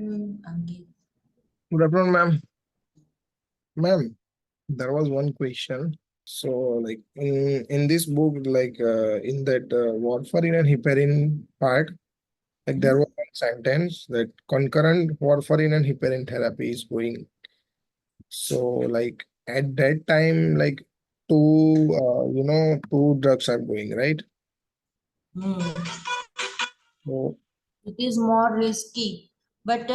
afternoon, Ankit. Good afternoon, ma'am. Ma'am, there was one question. So, like in this book, in that warfarin and heparin part, there was one sentence that concurrent warfarin and heparin therapy is going. So, at that time, two drugs are going, right? So, It is more risky. But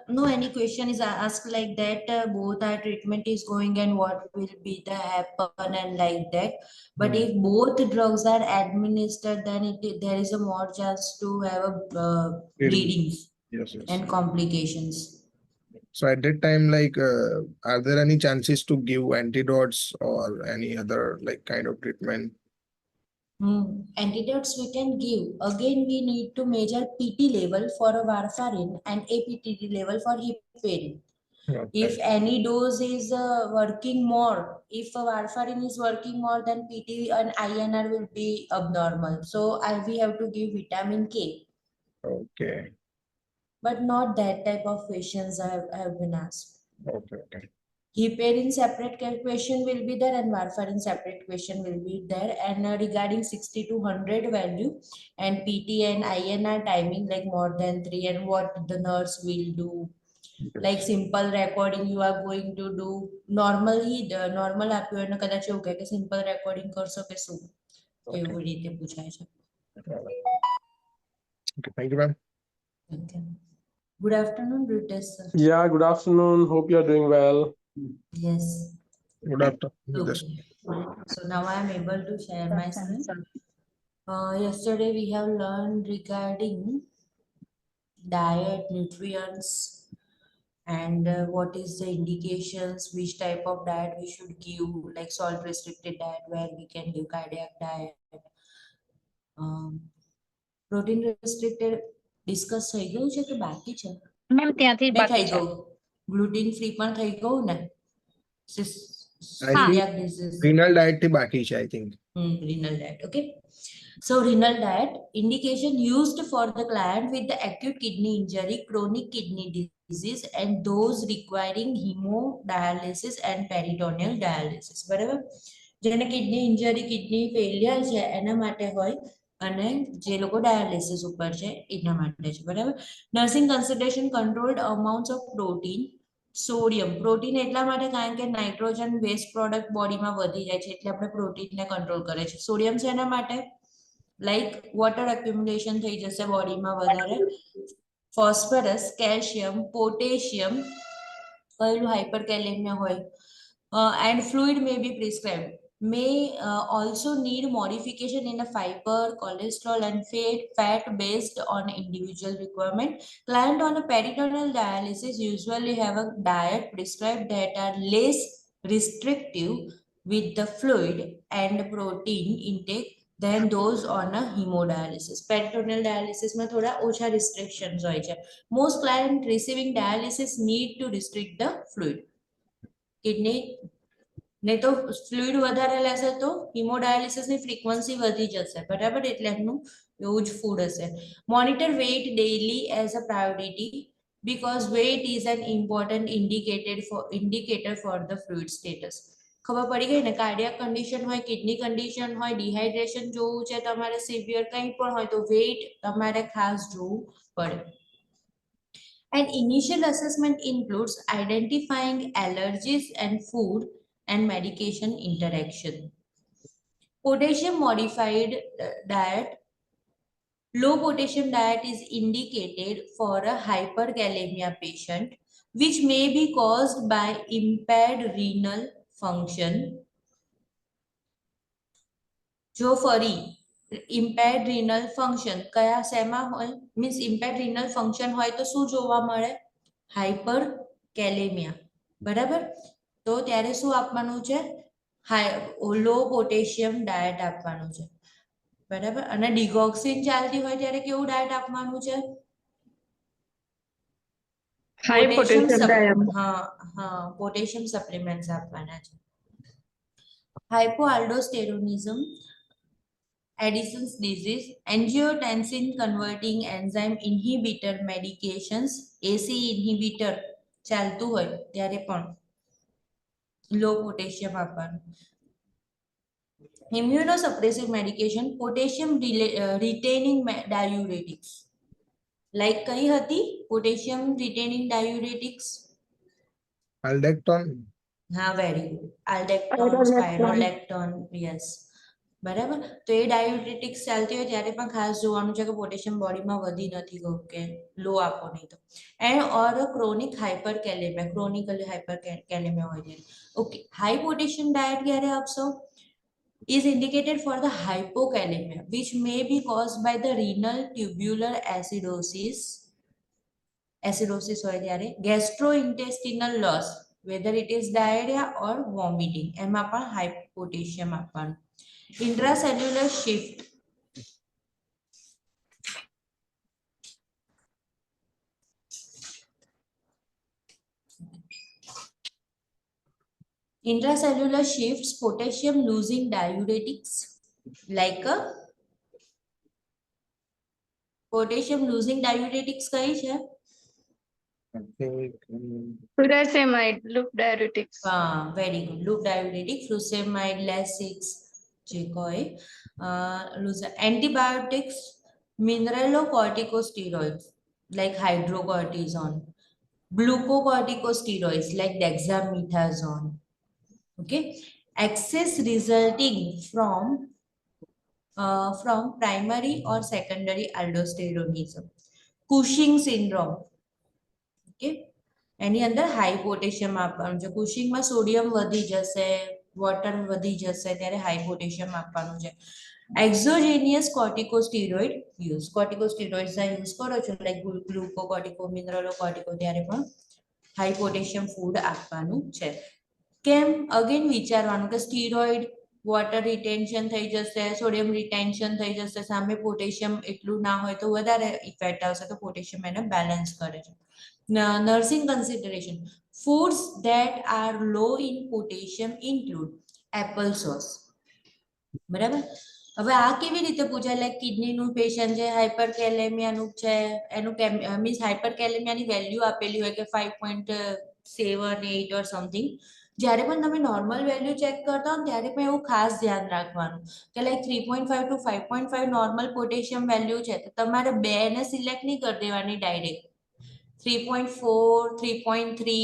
no, any question is asked like that, both our treatment is going and what will be the happen and like that. But if both drugs are administered, then there is a more chance to have a bleedings yes, yes. and complications. So at that time, are there any chances to give antidotes or any other kind of treatment? Antidotes we can give. Again, we need to measure PT level for a warfarin and APTT level for heparin. Okay. If any dose is working more, if a warfarin is working more, then PT and INR will be abnormal. So we have to give vitamin K. Okay. But not that type of questions have been asked. Okay. Heparin separate question will be there and warfarin separate question will be there. And regarding 60 to 100 value and PT and INR timing like more than 3 and what the nurse will do. Like simple recording you are going to do. Normally, the normal આપ્યું એને કદાચ એવું કહે કે simple recording કરશો કે શું એવી રીતે પૂછાય છે. Okay, thank you, ma'am. Okay. Good afternoon, British sir. Yeah, good afternoon. Hope you are doing well. Yes. Good afternoon. Okay. So now I am able to share my screen. Yesterday we have learned regarding diet, nutrients, and what is the indications, which type of diet we should give, like salt restricted diet where we can give cardiac diet, protein restricted discuss થઈ ગયું છે કે બાકી છે? Ma'am ત્યાંથી નહીં બાકી થઈ છે. ગયું, ગ્લુટીન ફ્રી પણ થઈ ગયું ને? Celiac disease. Renal diet થી બાકી છે, I think. Renal diet, okay. So renal diet indication used for the client with the acute kidney injury, chronic kidney disease and those requiring hemodialysis and peritoneal dialysis. બરાબર? જેને kidney injury, kidney failure છે એના માટે હોય અને જે લોકો dialysis ઉપર છે એના માટે છે. બરાબર? Nursing consideration controlled amounts of protein, sodium. Protein એટલા માટે કારણ કે નાઇટ્રોજન વેસ્ટ પ્રોડક્ટ બોડીમાં વધી જાય છે એટલે આપણે પ્રોટીનને કંટ્રોલ કરે છે. સોડિયમ છે એના માટે લાઈક વોટર એક્યુમ્યુલેશન થઈ જશે બોડીમાં વધારે. ફોસ્ફરસ, કેલ્શિયમ, પોટેશિયમ, કયું હાઇપરકેલેમિયા હોય, and fluid may be prescribed. May also need modification in a fiber, cholesterol and fat based on individual requirement. Client on a peritoneal dialysis usually have a diet prescribed that are less restrictive with the fluid and protein intake than those on a hemodialysis. Peritoneal dialysis માં થોડા ઓછા restrictions હોય છે. Most client receiving dialysis need to restrict the fluid. Kidney ને તો fluid વધારે લેશે તો હિમોડાયાલિસિસની ફ્રીક્વન્સી વધી જશે. બરાબર? એટલે એમનું એવું જ ફૂડ હશે. Monitor weight daily as a priority because weight is an important indicator for the fluid status. ખબર પડી ગઈ ને? કાર્ડિયાક કન્ડિશન હોય, કિડની કન્ડિશન હોય, ડિહાઇડ્રેશન જોવું છે તમારે સિવિયર કંઈ પણ હોય તો વેઇટ તમારે ખાસ જોવું પડે. And initial assessment includes identifying allergies and food and medication interaction. Potassium modified diet. Low potassium diet is indicated for a hyperkalemia patient, which may be caused by impaired renal function. જો ફરી impaired renal function કયા શેમાં હોય? Means impaired renal function હોય તો શું જોવા મળે? હાઇપરકેલેમિયા. બરાબર? તો ત્યારે શું આપવાનું છે? લો પોટેશિયમ ડાયટ આપવાનું છે. બરાબર? અને ડિગોક્સિન ચાલતી હોય ત્યારે કેવું ડાયટ આપવાનું છે? પોટેશિયમ સપ્લિમેન્ટ્સ આપવાના છે. હાઇપોઆલ્ડોસ્ટેરોનિઝમ Addison's disease, angiotensin converting enzyme inhibitor medications, AC inhibitor ચાલતું હોય ત્યારે પણ લો પોટેશિયમ આપવાનું. Immunosuppressive medication, potassium retaining diuretics. Like કઈ હતી potassium retaining diuretics? Aldactone. હા, very good. Aldactone, Spironolactone. spironolactone, yes. બરાબર. તો એ ડાયુરેટિક્સ ચાલતી હોય ત્યારે પણ ખાસ જોવાનું છે કે પોટેશિયમ બોડીમાં વધી નથી ગયું કે લો આપો નહીં તો. And or chronic hyperkalaemia, chronically hyperkalaemia હોય ત્યારે. ઓકે, હાઈ પોટેશિયમ ડાયટ ક્યારે આપશો? Is indicated for the hypokalemia, which may be caused by the renal tubular acidosis. Acidosis હોય ત્યારે gastrointestinal loss, whether it is diarrhea or vomiting. એમાં પણ high potassium આપવાનું. Intracellular shift. Intracellular shifts, potassium losing diuretics like a potassium losing diuretics કઈ છે? I think Furosemide, loop diuretics. Very good. Loop diuretic, furosemide, Lasix, જે કોઈ antibiotics, mineralocorticosteroids like hydrocortisone, glucocorticosteroids like dexamethasone. Okay, excess resulting from primary or secondary aldosteronism, Cushing syndrome. Okay, એની અંદર high potassium આપવાનું છે. કુશિંગમાં sodium વધી જશે, water વધી જશે ત્યારે હાઈ પોટેશિયમ આપવાનું છે. એક્ઝોજેનિયસ કોર્ટિકોસ્ટીરોઇડ યુઝ, કોર્ટિકોસ્ટીરોઇડ્સ યુઝ કરો છો લાઈક ગ્લુકોકોર્ટિકો, મિનરલોકોર્ટિકો, ત્યારે પણ હાઈ પોટેશિયમ ફૂડ આપવાનું છે. કેમ? અગેન વિચારવાનું કે સ્ટીરોઇડ વોટર રિટેન્શન થઈ જશે, સોડિયમ રિટેન્શન થઈ જશે, સામે પોટેશિયમ એટલું ના હોય તો વધારે ઇફેક્ટ આવશે, તો પોટેશિયમ એને બેલેન્સ કરે છે. Nursing consideration, foods that are low in potassium include applesauce. બરાબર. હવે આ કેવી રીતે પૂછાય? લાઈક કિડનીનું પેશન્ટ છે, હાઇપર કેલેમિયાનું છે, એનું મીન્સ હાઇપર કેલેમિયાની વેલ્યુ આપેલી હોય કે 5.78 ઓર સમથિંગ. જ્યારે પણ તમે નોર્મલ વેલ્યુ ચેક કરતા હો ત્યારે પણ એવું ખાસ ધ્યાન રાખવાનું કે like 3.5 to 5.5 normal potassium value છે તો તમારે બે ને સિલેક્ટ નહીં કરી દેવાની ડાયરેક્ટ. 3.4, 3.3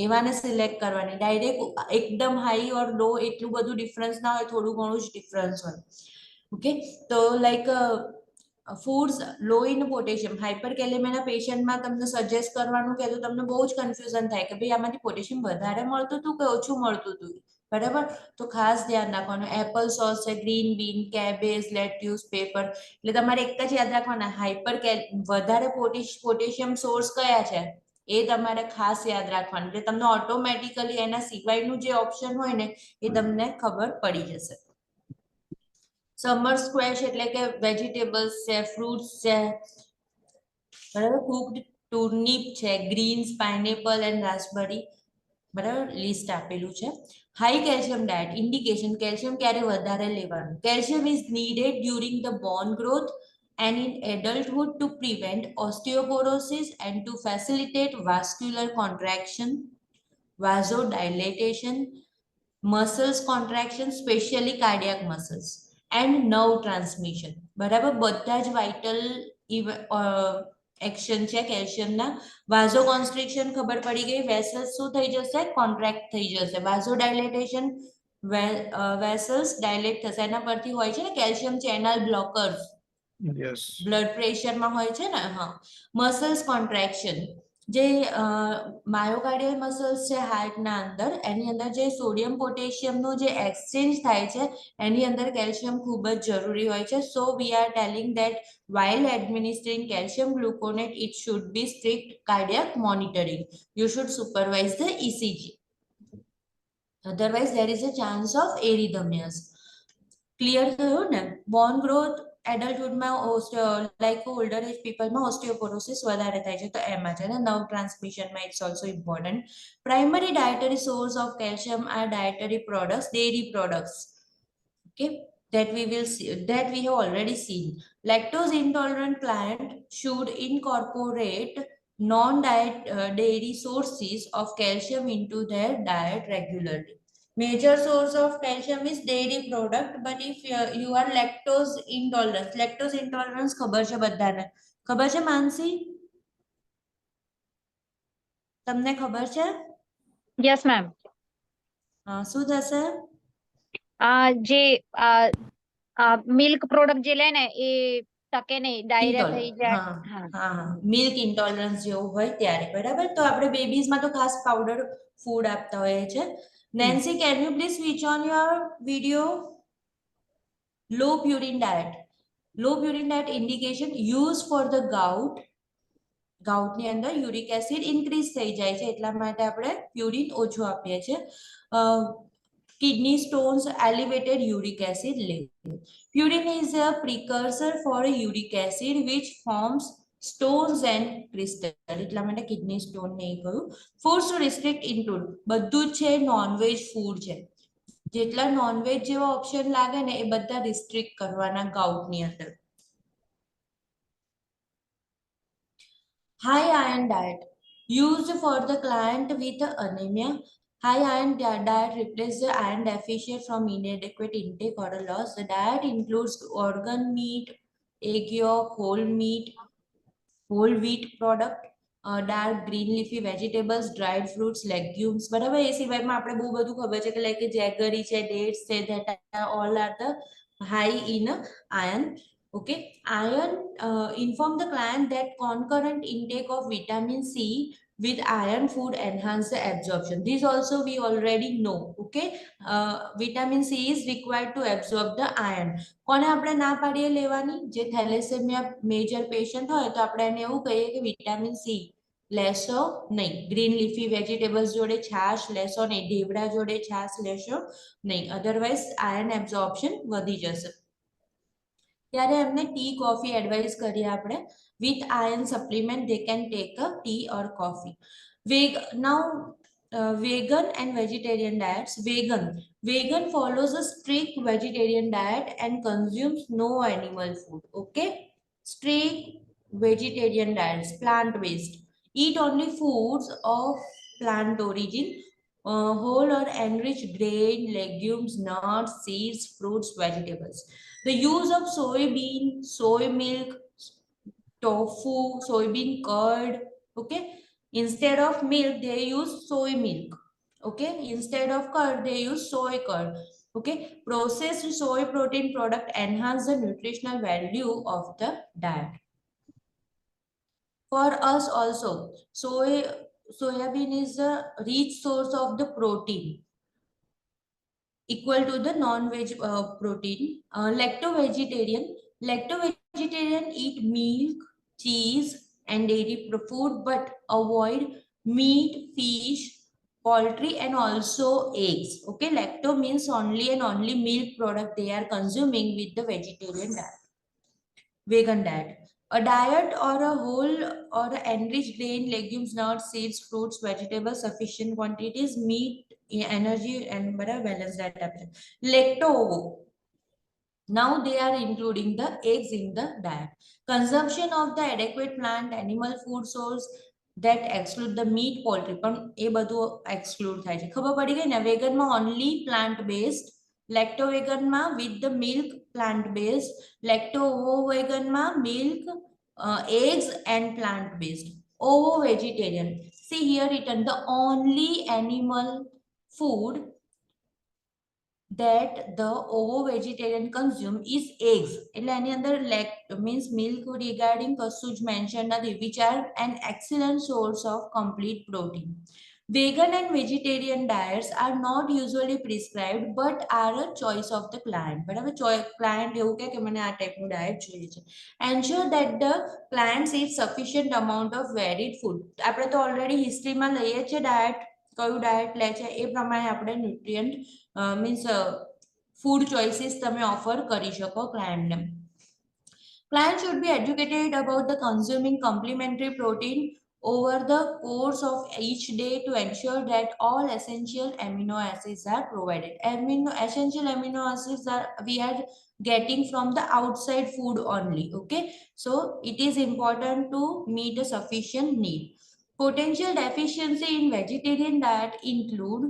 એવાને સિલેક્ટ કરવાની ડાયરેક્ટ. એકદમ હાઈ ઓર લો એટલું બધું ડિફરન્સ ના હોય, થોડું ઘણું જ ડિફરન્સ હોય. ઓકે, તો like foods low in potassium, હાઇપર કેલેમિયાના પેશન્ટમાં તમને સજેસ્ટ કરવાનું કે તો તમને બહુ જ કન્ફ્યુઝન થાય કે ભાઈ આમાંથી પોટેશિયમ વધારે મળતું હતું કે ઓછું મળતું હતું. બરાબર, તો ખાસ ધ્યાન રાખવાનું. એપલ સોસ છે, ગ્રીન બીન, કેબેજ, લેટ્યુસ, પેપર. એટલે તમારે એક જ યાદ રાખવાના, વધારે પોટેશિયમ સોર્સ કયા છે એ તમારે ખાસ યાદ રાખવાનું. એટલે તમને ઓટોમેટિકલી એના સિવાયનું જે ઓપ્શન હોય ને એ તમને ખબર પડી જશે. સમર સ્ક્વેશ એટલે કે વેજીટેબલ્સ છે, ફ્રૂટ્સ છે, બરાબર. કુકડ ટુર્નિપ છે, ગ્રીન્સ, પાઇનેપલ એન્ડ રાસબેરી. બરાબર, લિસ્ટ આપેલું છે. High calcium diet indication, calcium ક્યારે વધારે લેવાનું? Calcium is needed during the bone growth and in adulthood to prevent osteoporosis and to facilitate vascular contraction, vasodilatation, muscles contraction, especially cardiac muscles, and nerve transmission. બરાબર, બધા જ vital action છે કેલ્શિયમના. વાઝો કોન્સ્ટ્રિક્શન ખબર પડી ગઈ, વેસલ્સ શું થઈ જશે? કોન્ટ્રાક્ટ થઈ જશે. વાઝોડાયલેટેશન, વેસલ્સ ડાયલેટ થશે. એના પરથી હોય છે ને કેલ્શિયમ ચેનલ બ્લોકર્સ, yes. બ્લડ પ્રેશરમાં હોય છે ને. હા, મસલ્સ કોન્ટ્રેક્શન, જે માયોકાર્ડિયલ મસલ્સ છે હાર્ટના અંદર, એની અંદર જે સોડિયમ પોટેશિયમનું જે એક્સચેન્જ થાય છે એની અંદર કેલ્શિયમ ખૂબ જ જરૂરી હોય છે. So we are telling that while administering calcium gluconate it should be strict cardiac monitoring. You should supervise the ECG, otherwise there is a chance of arrhythmias. Clear થયું ને? બોન ગ્રોથ એડલ્ટહુડમાં like older age પીપલમાં osteoporosis વધારે થાય છે તો એમાં છે ને. નર્વ ટ્રાન્સમિશનમાં it's also important. Primary dietary source of calcium are dietary products, dairy products. Okay, that we will see, that we have already seen. Lactose intolerant client should incorporate non-diet dairy sources of calcium into their diet regularly. Major source of calcium is dairy product, but if you are lactose intolerance ખબર છે બધાને. ખબર છે માનસી? તમને ખબર છે? Yes ma'am. શું થશે? જે મિલ્ક પ્રોડક્ટ જે લે ને એ ટકે નહીં, ડાયરિયા થઈ જાય. હા હા મિલ્ક ઇન્ટોલરન્સ જેવું હોય ત્યારે, બરાબર? તો આપણે બેબીઝમાં તો ખાસ પાવડર ફૂડ આપતા હોઈએ છે. Nancy, can you please switch on your video? Low purine diet. Low purine diet indication use for the gout. ગાઉટની અંદર યુરિક એસિડ ઇન્ક્રીઝ થઈ જાય છે, એટલા માટે આપણે પ્યુરિન ઓછું આપીએ છીએ. Kidney stones, elevated uric acid level. Purine is a precursor for uric acid which forms stones and crystal. એટલા માટે કિડની સ્ટોન નહીં કહ્યું. ફૂડ્સ ટુ રિસ્ટ્રિક્ટ ઇન્ક્લુડ, બધું જ છે નોનવેજ ફૂડ છે. જેટલા નોનવેજ જેવા ઓપ્શન લાગે ને એ બધા રિસ્ટ્રિક્ટ કરવાના ગાઉટની અંદર. High iron diet used for the client with anemia. High iron diet replaces the iron deficient from inadequate intake or a loss. The diet includes organ meat, egg yolk, whole wheat product, dark green leafy vegetables, dried fruits, legumes. બરાબર? એ સિવાયમાં આપણે બહુ બધું ખબર છે કે like jaggery છે, dates છે, that all are the high in iron. Okay, iron, inform the client that concurrent intake of vitamin C with iron food enhance the absorption. This also we already know. Okay, vitamin C is required to absorb the iron. કોને આપણે ના પાડીએ લેવાની? જે thalassemia major patient હોય તો આપણે એને એવું કહીએ કે વિટામિન સી લેશો નહીં. ગ્રીન લીફી વેજીટેબલ્સ જોડે છાશ લેશો નહીં. ઢેબરા જોડે છાશ લેશો નહીં, અધરવાઇઝ આયર્ન એબ્ઝોર્પ્શન વધી જશે. ત્યારે એમને ટી કોફી એડવાઇસ કરીએ આપણે. With iron supplement they can take a T or coffee. Now vegan and vegetarian diets. Vegan follows a strict vegetarian diet and consumes no animal food. Okay, strict vegetarian diets, plant based, eat only foods of plant origin, whole or enriched grain, legumes, nuts, seeds, fruits, vegetables. The use of soybean, soy milk, tofu, soybean curd. Okay, instead of milk they use soy milk. Okay, instead of curd they use soy curd. Okay, processed soy protein product enhance the nutritional value of the diet. For us also, soybean is a rich source of the protein equal to the non-veg protein. Lacto-vegetarian eat milk, cheese and dairy food but avoid meat, fish, poultry and also eggs. Okay, lacto means only and only milk product they are consuming with the vegetarian diet. Vegan diet, a diet or a whole or enriched grain, legumes, nuts, seeds, fruits, vegetables, sufficient quantities, meat, energy and balanced diet. Lacto-ovo, now they are including the eggs in the diet. Consumption of the adequate plant animal food source that exclude the meat, poultry, પણ એ બધું exclude થાય છે. ખબર પડી ગઈ ને? Vegan માં only plant based, lacto vegan માં with the milk plant based, lacto ovo vegan માં milk, eggs and plant based. Ovo vegetarian, see here written the only animal food that the ovo vegetarian consume is eggs. એટલે એની અંદર means milk regarding કશું જ mention નથી, which are an excellent source of complete protein. Vegan and vegetarian diets are not usually prescribed but are a choice of the client. બરાબર? client એવું કહે કે મને આ ટાઈપનું ડાયટ જોઈએ છે. Ensure that the clients eat sufficient amount of varied food. આપણે તો ઓલરેડી હિસ્ટ્રીમાં લઈએ છીએ ડાયટ, કયું ડાયટ લે છે એ પ્રમાણે આપણે ન્યુટ્રિયન્ટ મીન્સ ફૂડ ચોઇસીસ તમે ઓફર કરી શકો ક્લાયન્ટને. Client should be educated about the consuming complementary protein over the course of each day to ensure that all essential amino acids are provided. Essential amino acids we are getting from the outside food only. Okay, so it is important to meet a sufficient need. Potential deficiency in vegetarian diet include,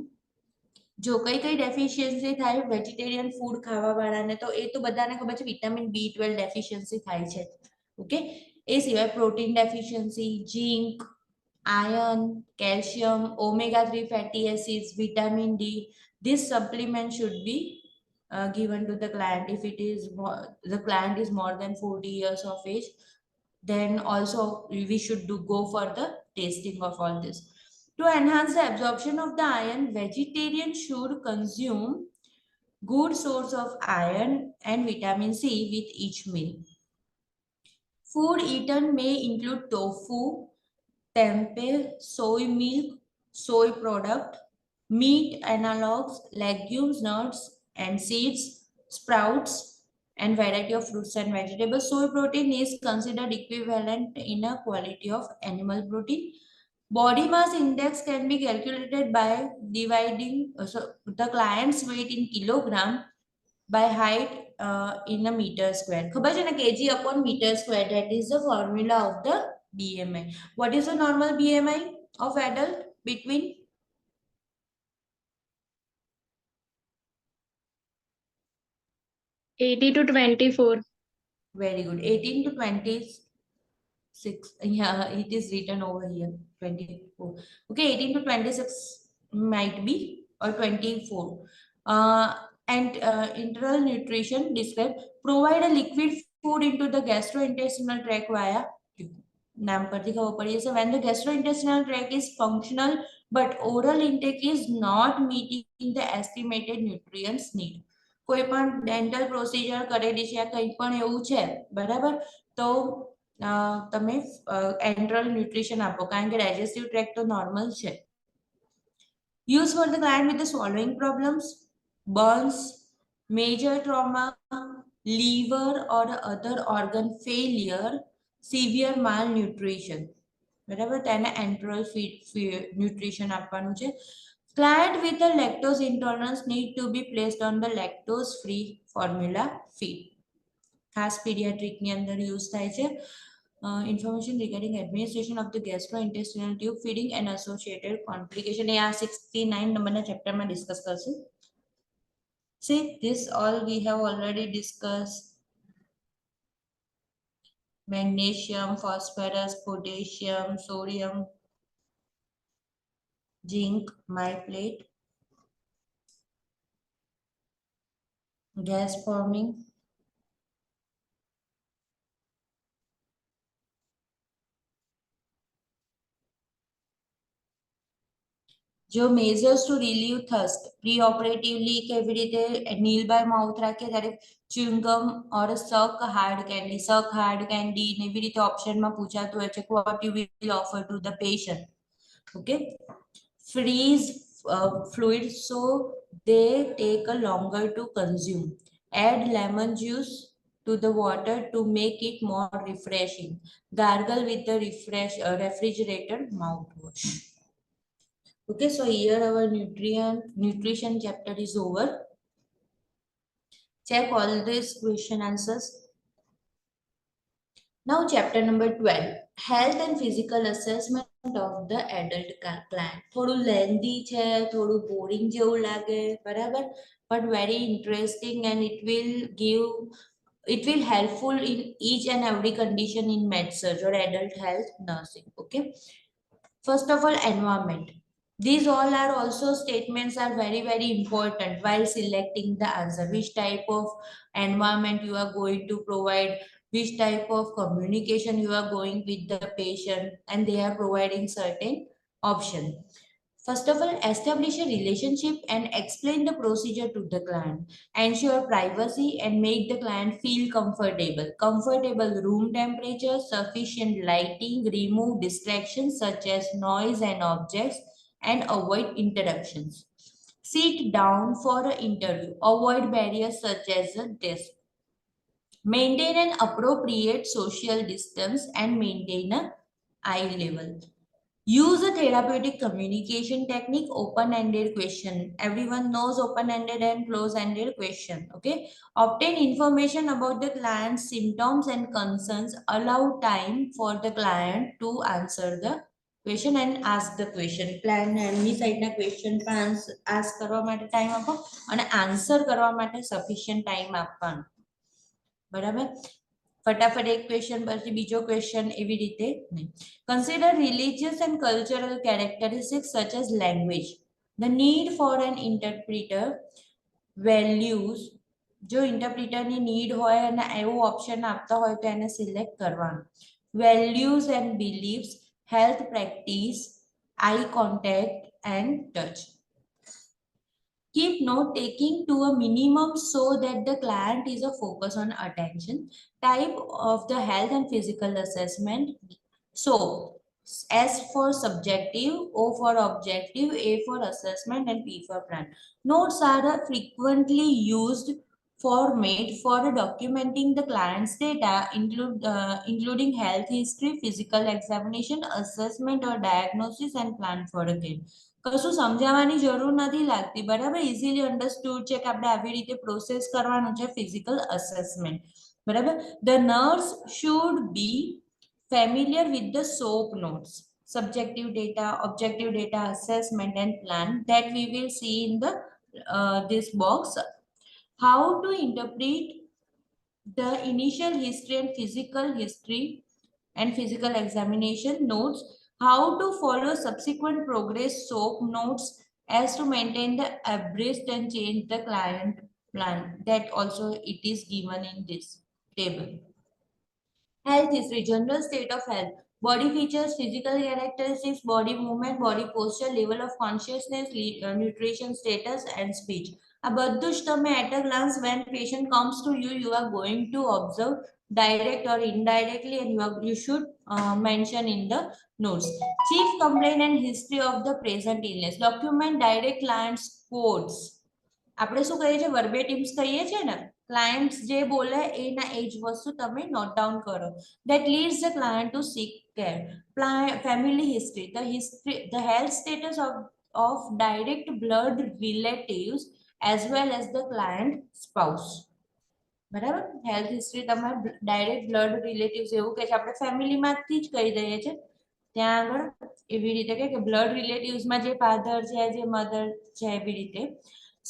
જો કઈ deficiency થાય vegetarian food ખાવા વાળાને, તો એ તો બધાને ખબર છે વિટામિન B12 ડેફિશિયન્સી થાય છે. ઓકે, એ સિવાય protein deficiency, zinc, iron, calcium, omega-3 fatty acids, vitamin D. This supplement should be given to the client if it is the client is more than 40 years of age. Then also we should go for the tasting of all this. To enhance the absorption of the iron, vegetarians should consume good source of iron and vitamin C with each meal. Food eaten may include tofu, tempeh, soy milk, soy product, meat analogs, legumes, nuts and seeds, sprouts, and variety of fruits and vegetables. Soy protein is considered equivalent in a quality of animal protein. Body mass index can be calculated by dividing the client's weight in kilogram by height in a meter square. ખબર છે ને, kg upon meter square, that is the formula of the BMI. What is the normal BMI of adult? Between 80 to 24. very good 18 to 26. Yeah, it is written over here 24. Okay, 18 to 26 might be, or 24. And enteral nutrition describe provide a liquid food into the gastrointestinal tract via tube. નામ પરથી ખબર પડી જશે. When the gastrointestinal tract is functional but oral intake is not meeting the estimated nutrients need. કોઈ પણ dental procedure કરેલી છે, કંઈ પણ એવું છે, બરાબર, તો તમે એન્ટ્રલ ન્યુટ્રિશન આપો, કારણ કે ડાયજેસ્ટિવ ટ્રેક તો નોર્મલ છે. Use for the client with the swallowing problems, burns, major trauma, liver or other organ failure, severe malnutrition. બરાબર, તેને એન્ટ્રલ ન્યુટ્રિશન આપવાનું છે. Client with a lactose intolerance need to be placed on the lactose free formula feed. ખાસ pediatric ની અંદર use થાય છે. Information regarding administration of the gastrointestinal tube feeding and associated complication, એ આ 69 નંબરના ચેપ્ટરમાં ડિસ્કસ કરશું. See, this all we have already discussed. Magnesium, phosphorus, potassium, sodium, zinc, my plate, gas forming, જો measures to relieve thirst preoperatively કેવી રીતે kneel by mouth રાખીએ ત્યારે chewing gum or suck hard candy ને એવી રીતે ઓપ્શનમાં પૂછાતું હોય છે, what you will offer to the patient. Okay, freeze fluid so they take a longer to consume. Add lemon juice to the water to make it more refreshing. Gargle with the refrigerator mouthwash. Okay, so here our nutrition chapter is over. Check all these question answers. Now chapter number 12, health and physical assessment of the adult client. થોડું lengthy છે, થોડું boring જેવું લાગે, બરાબર, but very interesting, and it will helpful in each and every condition in med surg or adult health nursing. Okay, first of all, environment. These all are also statements are very, very important while selecting the answer. Which type of environment you are going to provide, which type of communication you are going with the patient, and they are providing certain options. First of all, establish a relationship and explain the procedure to the client. Ensure privacy and make the client feel comfortable. Comfortable room temperature, sufficient lighting, remove distractions such as noise and objects, and avoid interruptions. Sit down for an interview. Avoid barriers such as a desk. Maintain an appropriate social distance and maintain an eye level. Use a therapeutic communication technique, open-ended question. Everyone knows open-ended and close-ended question. Okay. Obtain information about the client's symptoms and concerns. Allow time for the client to answer the question and ask the question. Plan એમની સાઈડના question પણ ask કરવા માટે time આપો અને answer કરવા માટે sufficient time આપવાનો. બરાબર. ફટાફટ એક ક્વેશ્ચન પછી બીજો ક્વેશ્ચન એવી રીતે નહીં. Consider religious and cultural characteristics such as language. The need for an interpreter, values. જો ઇન્ટરપ્રિટરની નીડ હોય અને એવું ઓપ્શન આપતા હોય તો એને સિલેક્ટ કરવાનું. Values and beliefs, health practice, eye contact and touch. Keep note taking to a minimum so that the client is a focus on attention. Type of the health and physical assessment. So, S for subjective, O for objective, A for assessment, and P for plan. Notes are a frequently used format for documenting the client's data, including health history, physical examination, assessment or diagnosis, and plan for a care. કશું સમજાવવાની જરૂર નથી લાગતી. બરાબર. Easily understood છે કે આપણે આવી રીતે પ્રોસેસ કરવાનું છે ફિઝિકલ અસેસમેન્ટ. બરાબર. The nurse should be familiar with the SOAP notes, subjective data, objective data, assessment and plan that we will see in the this box. How to interpret the initial history and physical examination notes. How to follow subsequent progress SOAP notes as to maintain the abreast and change the client plan. That also it is given in this table. Health history, general state of health, body features, physical characteristics, body movement, body posture, level of consciousness, nutrition status and speech. આ બધું જ તમે at a glance when patient comes to you, you are going to observe direct or indirectly and you should mention in the notes. Chief complaint and history of the present illness. Document direct clients codes. આપણે શું કહીએ છીએ વર્બેટિમ્સ કહીએ છીએ ને, clients જે બોલે એના એ જ વસ્તુ તમે નોટ ડાઉન કરો. That leads the client to seek care. Family history, the health status of direct blood relatives as well as the client spouse. બરાબર. હેલ્થ હિસ્ટ્રી તમારે ડાયરેક્ટ બ્લડ રિલેટિવ્સ એવું કે છે, આપણે ફેમિલીમાંથી જ કહી દઈએ છે ત્યાં આગળ એવી રીતે કે બ્લડ રિલેટિવ્સમાં જે ફાધર છે, જે મધર છે, એવી રીતે.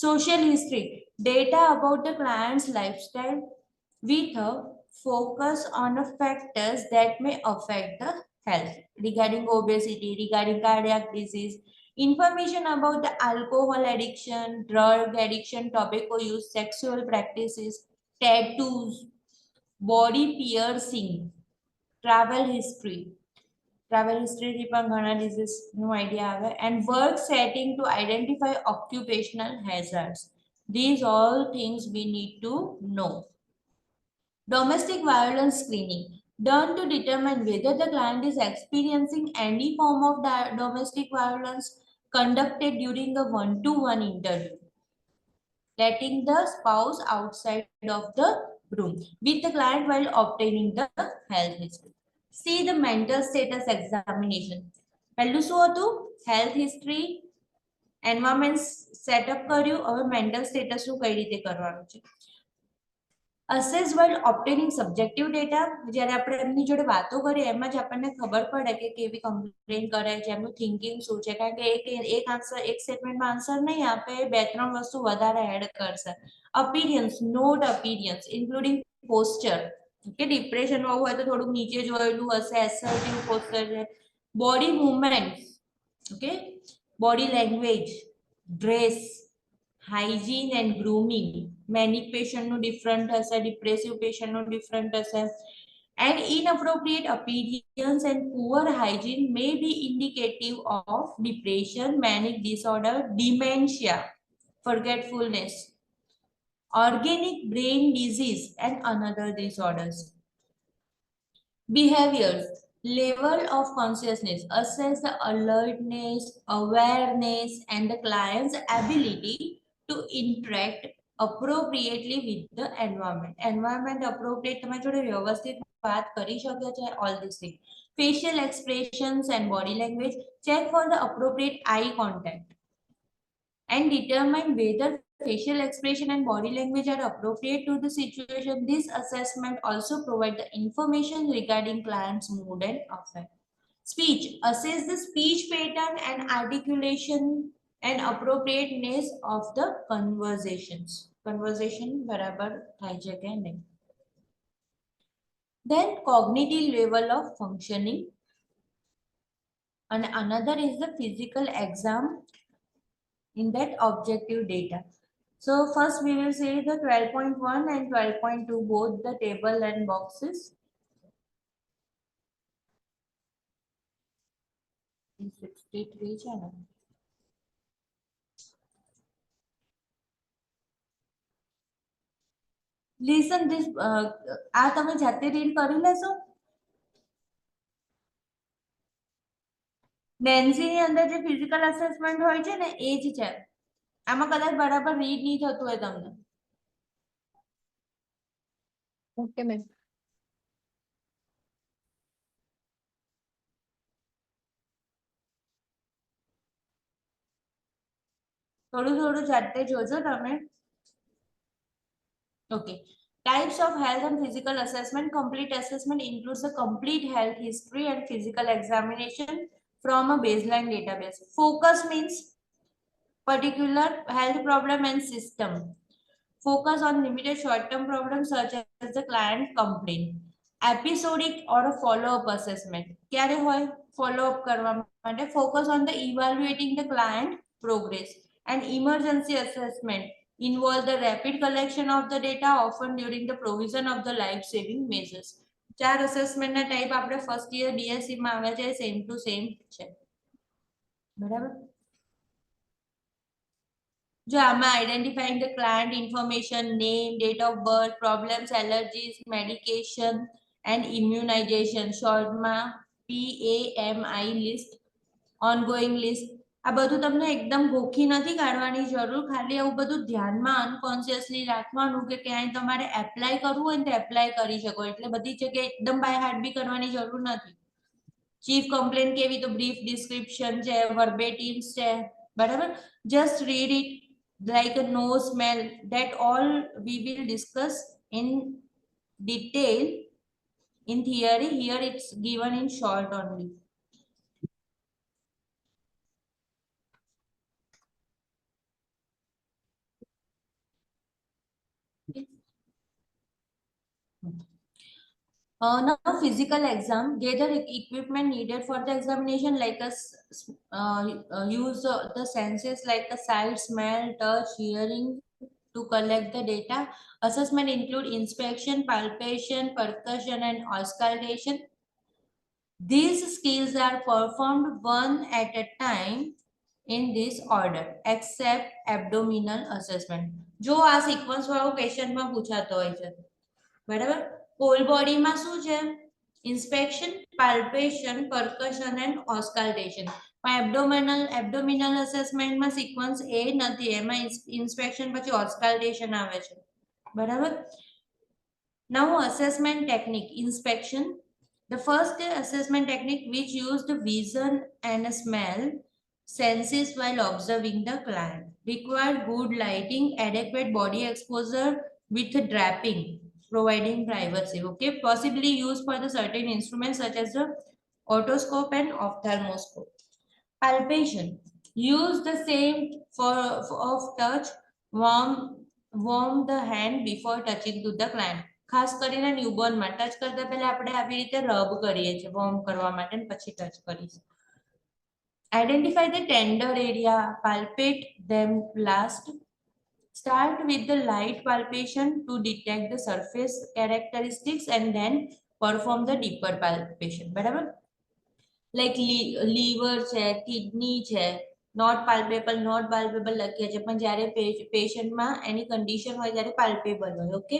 Social history, data about the client's lifestyle with a focus on the factors that may affect the health, regarding obesity, regarding cardiac disease, information about the alcohol addiction, drug addiction, tobacco use, sexual practices, tattoos, body piercing, travel history. Travel history થી પણ ઘણા disease નો idea આવે. And work setting to identify occupational hazards. These all things we need to know. Domestic violence screening, done to determine whether the client is experiencing any form of domestic violence, conducted during a one-to-one interview, letting the spouse outside of the room with the client while obtaining the health history. See the mental status examination. પહેલું શું હતું? Health history, environment setup કર્યું. હવે mental સ્ટેટસનું કઈ રીતે કરવાનું છે. Assess while obtaining subjective data. જ્યારે આપણે એમની જોડે વાતો કરીએ એમાં જ આપણને ખબર પડે કે કેવી કમ્પ્લેન કરે છે, એમનું થિંકિંગ શું છે. કારણ કે એક આન્સર એક સ્ટેટમેન્ટમાં આન્સર નહીં આપે, બે ત્રણ વસ્તુ વધારે એડ કરશે. Appearance, not appearance including posture. કે ડિપ્રેશન હોય તો થોડુંક નીચે જોયેલું હશે, એસર્ટિવ પોસ્ચર છે. Body movement, okay, body language, dress, hygiene and grooming. Manic પેશન્ટનું ડિફરન્ટ હશે, ડિપ્રેસિવ પેશન્ટનું ડિફરન્ટ હશે. And inappropriate appearance and poor hygiene may be indicative of depression, manic disorder, dementia, forgetfulness, organic brain disease and another disorders. Behaviors, level of consciousness, assess the alertness, awareness and the client's ability to interact appropriately with the environment. Environment appropriate તમારી જોડે વ્યવસ્થિત વાત કરી શકે છે, all these things. Facial expressions and body language, check for the appropriate eye contact and determine whether facial expression and body language are appropriate to the situation. This assessment also provides the information regarding client's mood and affect. Speech, assess the speech pattern and articulation and appropriateness of the conversations. Conversation બરાબર થાય છે કે નહીં. Then cognitive level of functioning, and another is the physical exam in that objective data. So first we will see the 12.1 and 12.2, both the table and boxes. 63 છે ને. Listen this, આ તમે જાતે રીડ કરી લેશો. નેન્સી ની અંદર જે ફિઝિકલ અસેસમેન્ટ હોય છે ને એ જ છે. આમાં કદાચ બરાબર રીડ નહીં થતું હોય તમને. Okay ma'am. થોડું થોડું જાતે જોજો તમે. Okay. Types of health and physical assessment. Complete assessment includes a complete health history and physical examination from a baseline database. Focus means particular health problem and system. Focus on limited short-term problems such as the client complaint. Episodic or a follow-up assessment. ક્યારે હોય follow-up કરવા માટે? Focus on the evaluating the client progress. And emergency assessment involve the rapid collection of the data, often during the provision of the life-saving measures. 4 assessment ના type આપણે first year BSc માં આવે છે, same to same છે. બરાબર? જો આમાં identifying the client information, name, date of birth, problems, allergies, medication and immunization, short માં PAMI list, ongoing list. આ બધું તમને એકદમ ગોખી નથી કાઢવાની જરૂર, ખાલી એવું બધું ધ્યાનમાં અનકોન્શિયસલી રાખવાનું કે ક્યાંય તમારે એપ્લાય કરવું હોય ને તો એપ્લાય કરી શકો. એટલે બધી જગ્યાએ એકદમ બાય હાર્ટ બી કરવાની જરૂર નથી. ચીફ કમ્પ્લેન્ટ કેવી, તો બ્રીફ ડિસ્ક્રિપ્શન છે, વર્બેટિમ્સ છે, બરાબર. Just read it like a no smell. That all we will discuss in detail in theory. Here it's given in short only. Now physical exam, gather equipment needed for the examination like use the senses like the sight, smell, touch, hearing to collect the data. Assessment include inspection, palpation, percussion and auscultation. These skills are performed one at a time in this order except abdominal assessment. જો આ sequence વાળો question માં પૂછાતો હોય છે, બરાબર. Hall body માં શું છે? Inspection, palpation, percussion and auscultation. પણ એબ્ડોમિનલ અસેસમેન્ટ માં સિક્વન્સ એ નથી, એમાં ઇન્સ્પેક્શન પછી ઓસ્કલ્ટેશન આવે છે, બરાબર. Now assessment technique. Inspection, the first assessment technique which use the vision and smell senses while observing the client. Require good lighting, adequate body exposure with draping, providing privacy. Okay, possibly used for the certain instruments such as the otoscope and ophthalmoscope. Palpation, use the same for of touch, warm the hand before touching to the client. ખાસ કરીને newborn માં touch કરતા પહેલા આપણે આવી રીતે rub કરીએ છીએ વોર્મ કરવા માટે અને પછી ટચ કરીશું. Identify the tender area, palpate them last. Start with the light palpation to detect the surface characteristics and then perform the deeper palpation. બરાબર. Like liver છે, kidney છે, not palpable લખીએ છે, પણ જ્યારે પેશન્ટ માં એની કન્ડિશન હોય ત્યારે પાલ્પેબલ હોય. ઓકે.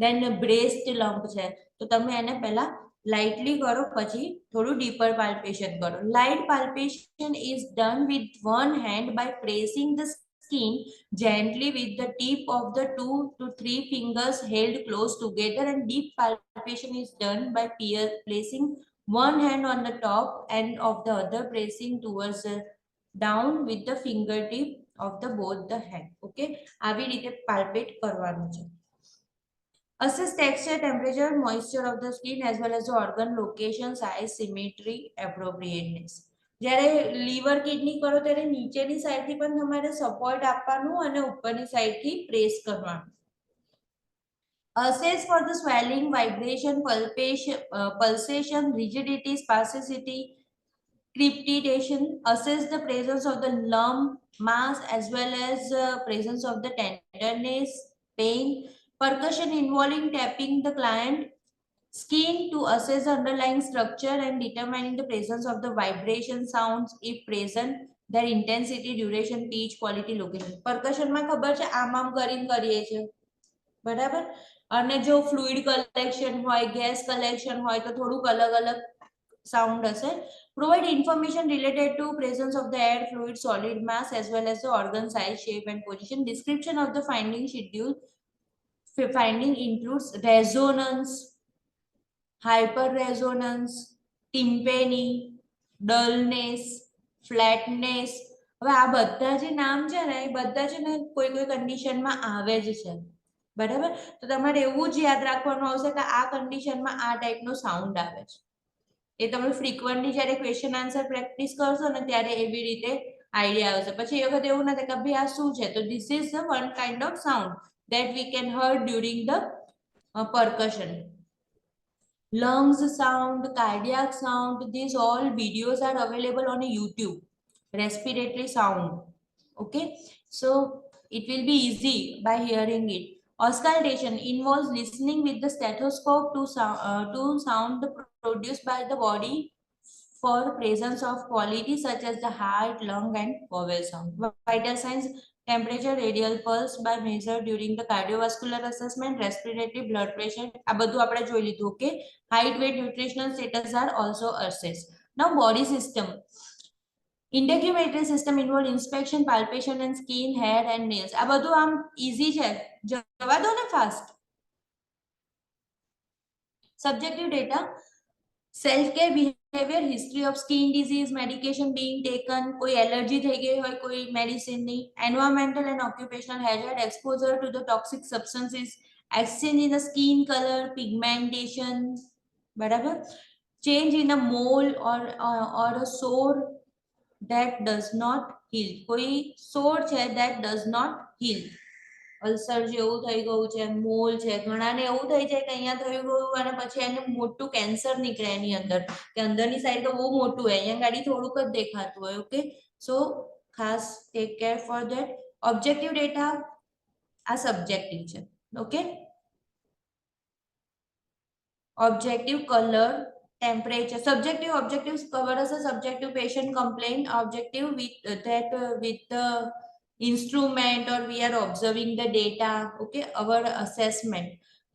Then breast lump છે, તો તમે એને પહેલા lightly કરો, પછી થોડું deeper palpation કરો. Light palpation is done with one hand by pressing the skin gently with the tip of the 2 to 3 fingers held close together, and deep palpation is done by placing one hand on the top and of the other pressing towards the down with the fingertip of the both the hand. Okay, આવી રીતે palpate કરવાનું છે. Assess texture, temperature, moisture of the skin as well as the organ location, size, symmetry, appropriateness. જ્યારે liver kidney કરો ત્યારે નીચેની સાઈડથી પણ તમારે સપોર્ટ આપવાનું અને ઉપરની સાઈડથી પ્રેસ કરવાનું. Assess for the swelling, vibration, pulsation, rigidity, spasticity, crepitation. Assess the presence of the lump, mass as well as presence of the tenderness, pain. Percussion involving tapping the client skin to assess the underlying structure and determining the presence of the vibration sounds if present, their intensity, duration, pitch, quality, location. Percussion માં ખબર છે આમ કરીને કરીએ છે, બરાબર? અને જો ફ્લુઇડ કલેક્શન હોય, ગેસ કલેક્શન હોય તો થોડુંક અલગ અલગ સાઉન્ડ હશે. Provide information related to presence of the air, fluid, solid mass as well as the organ size, shape and position. Description of the finding schedule. Finding includes resonance, hyperresonance, tympany, dullness, flatness. હવે આ બધા જે નામ છે ને એ બધા છે ને કોઈ કોઈ કન્ડિશનમાં આવે જ છે, બરાબર? તો તમારે એવું જ યાદ રાખવાનું આવશે કે આ કન્ડિશનમાં આ ટાઈપનો સાઉન્ડ આવે છે. એ તમે ફ્રીક્વન્ટલી જ્યારે ક્વેશ્ચન આન્સર પ્રેક્ટિસ કરશો ને ત્યારે એવી રીતે આઈડિયા આવશે. પછી એ વખત એવું નથી કે ભાઈ આ શું છે, તો this is the one kind of sound that we can hear during the percussion. Lungs sound, cardiac sound, these all videos are available on YouTube. Respiratory sound. Okay, so it will be easy by hearing it. Auscultation involves listening with the stethoscope to sound produced by the body for presence of quality such as the heart, lung and vowel sound. Vital signs, temperature, radial pulse by measured during the cardiovascular assessment, respiratory, blood pressure. આ બધું આપણે જોઈ લીધું. Okay, height, weight, nutritional status are also assessed. Now body system. Integumentary system involve inspection, palpation and skin, hair and nails. આ બધું આમ easy છે, જવા દો ને fast. Subjective data. Self-care behavior, history of skin disease, medication being taken, कोई allergy થઈ ગઈ હોય કોઈ medicine ની, environmental and occupational hazard, exposure to the toxic substances, exchange in the skin color, pigmentation, બરાબર? Change in a mole or a sore that does not heal. કોઈ sore છે that does not heal. Ulcer જેવું થઈ ગયું છે, mall છે, ઘણાને એવું થઈ જાય કે અહીંયા થઈ ગયું અને પછી એને મોટું કેન્સર નીકળે એની અંદર, કે અંદરની સાઈડ તો બહુ મોટું હોય, અહીંયા ગાડી થોડુંક જ દેખાતું હોય. ઓકે, સો ખાસ take care for that. Objective data આ સબ્જેક્ટિવ છે. Okay, objective colour, temperature. Subjective objectives cover as a subjective patient complaint, objective with the instrument or we are observing the data. Okay, our assessment.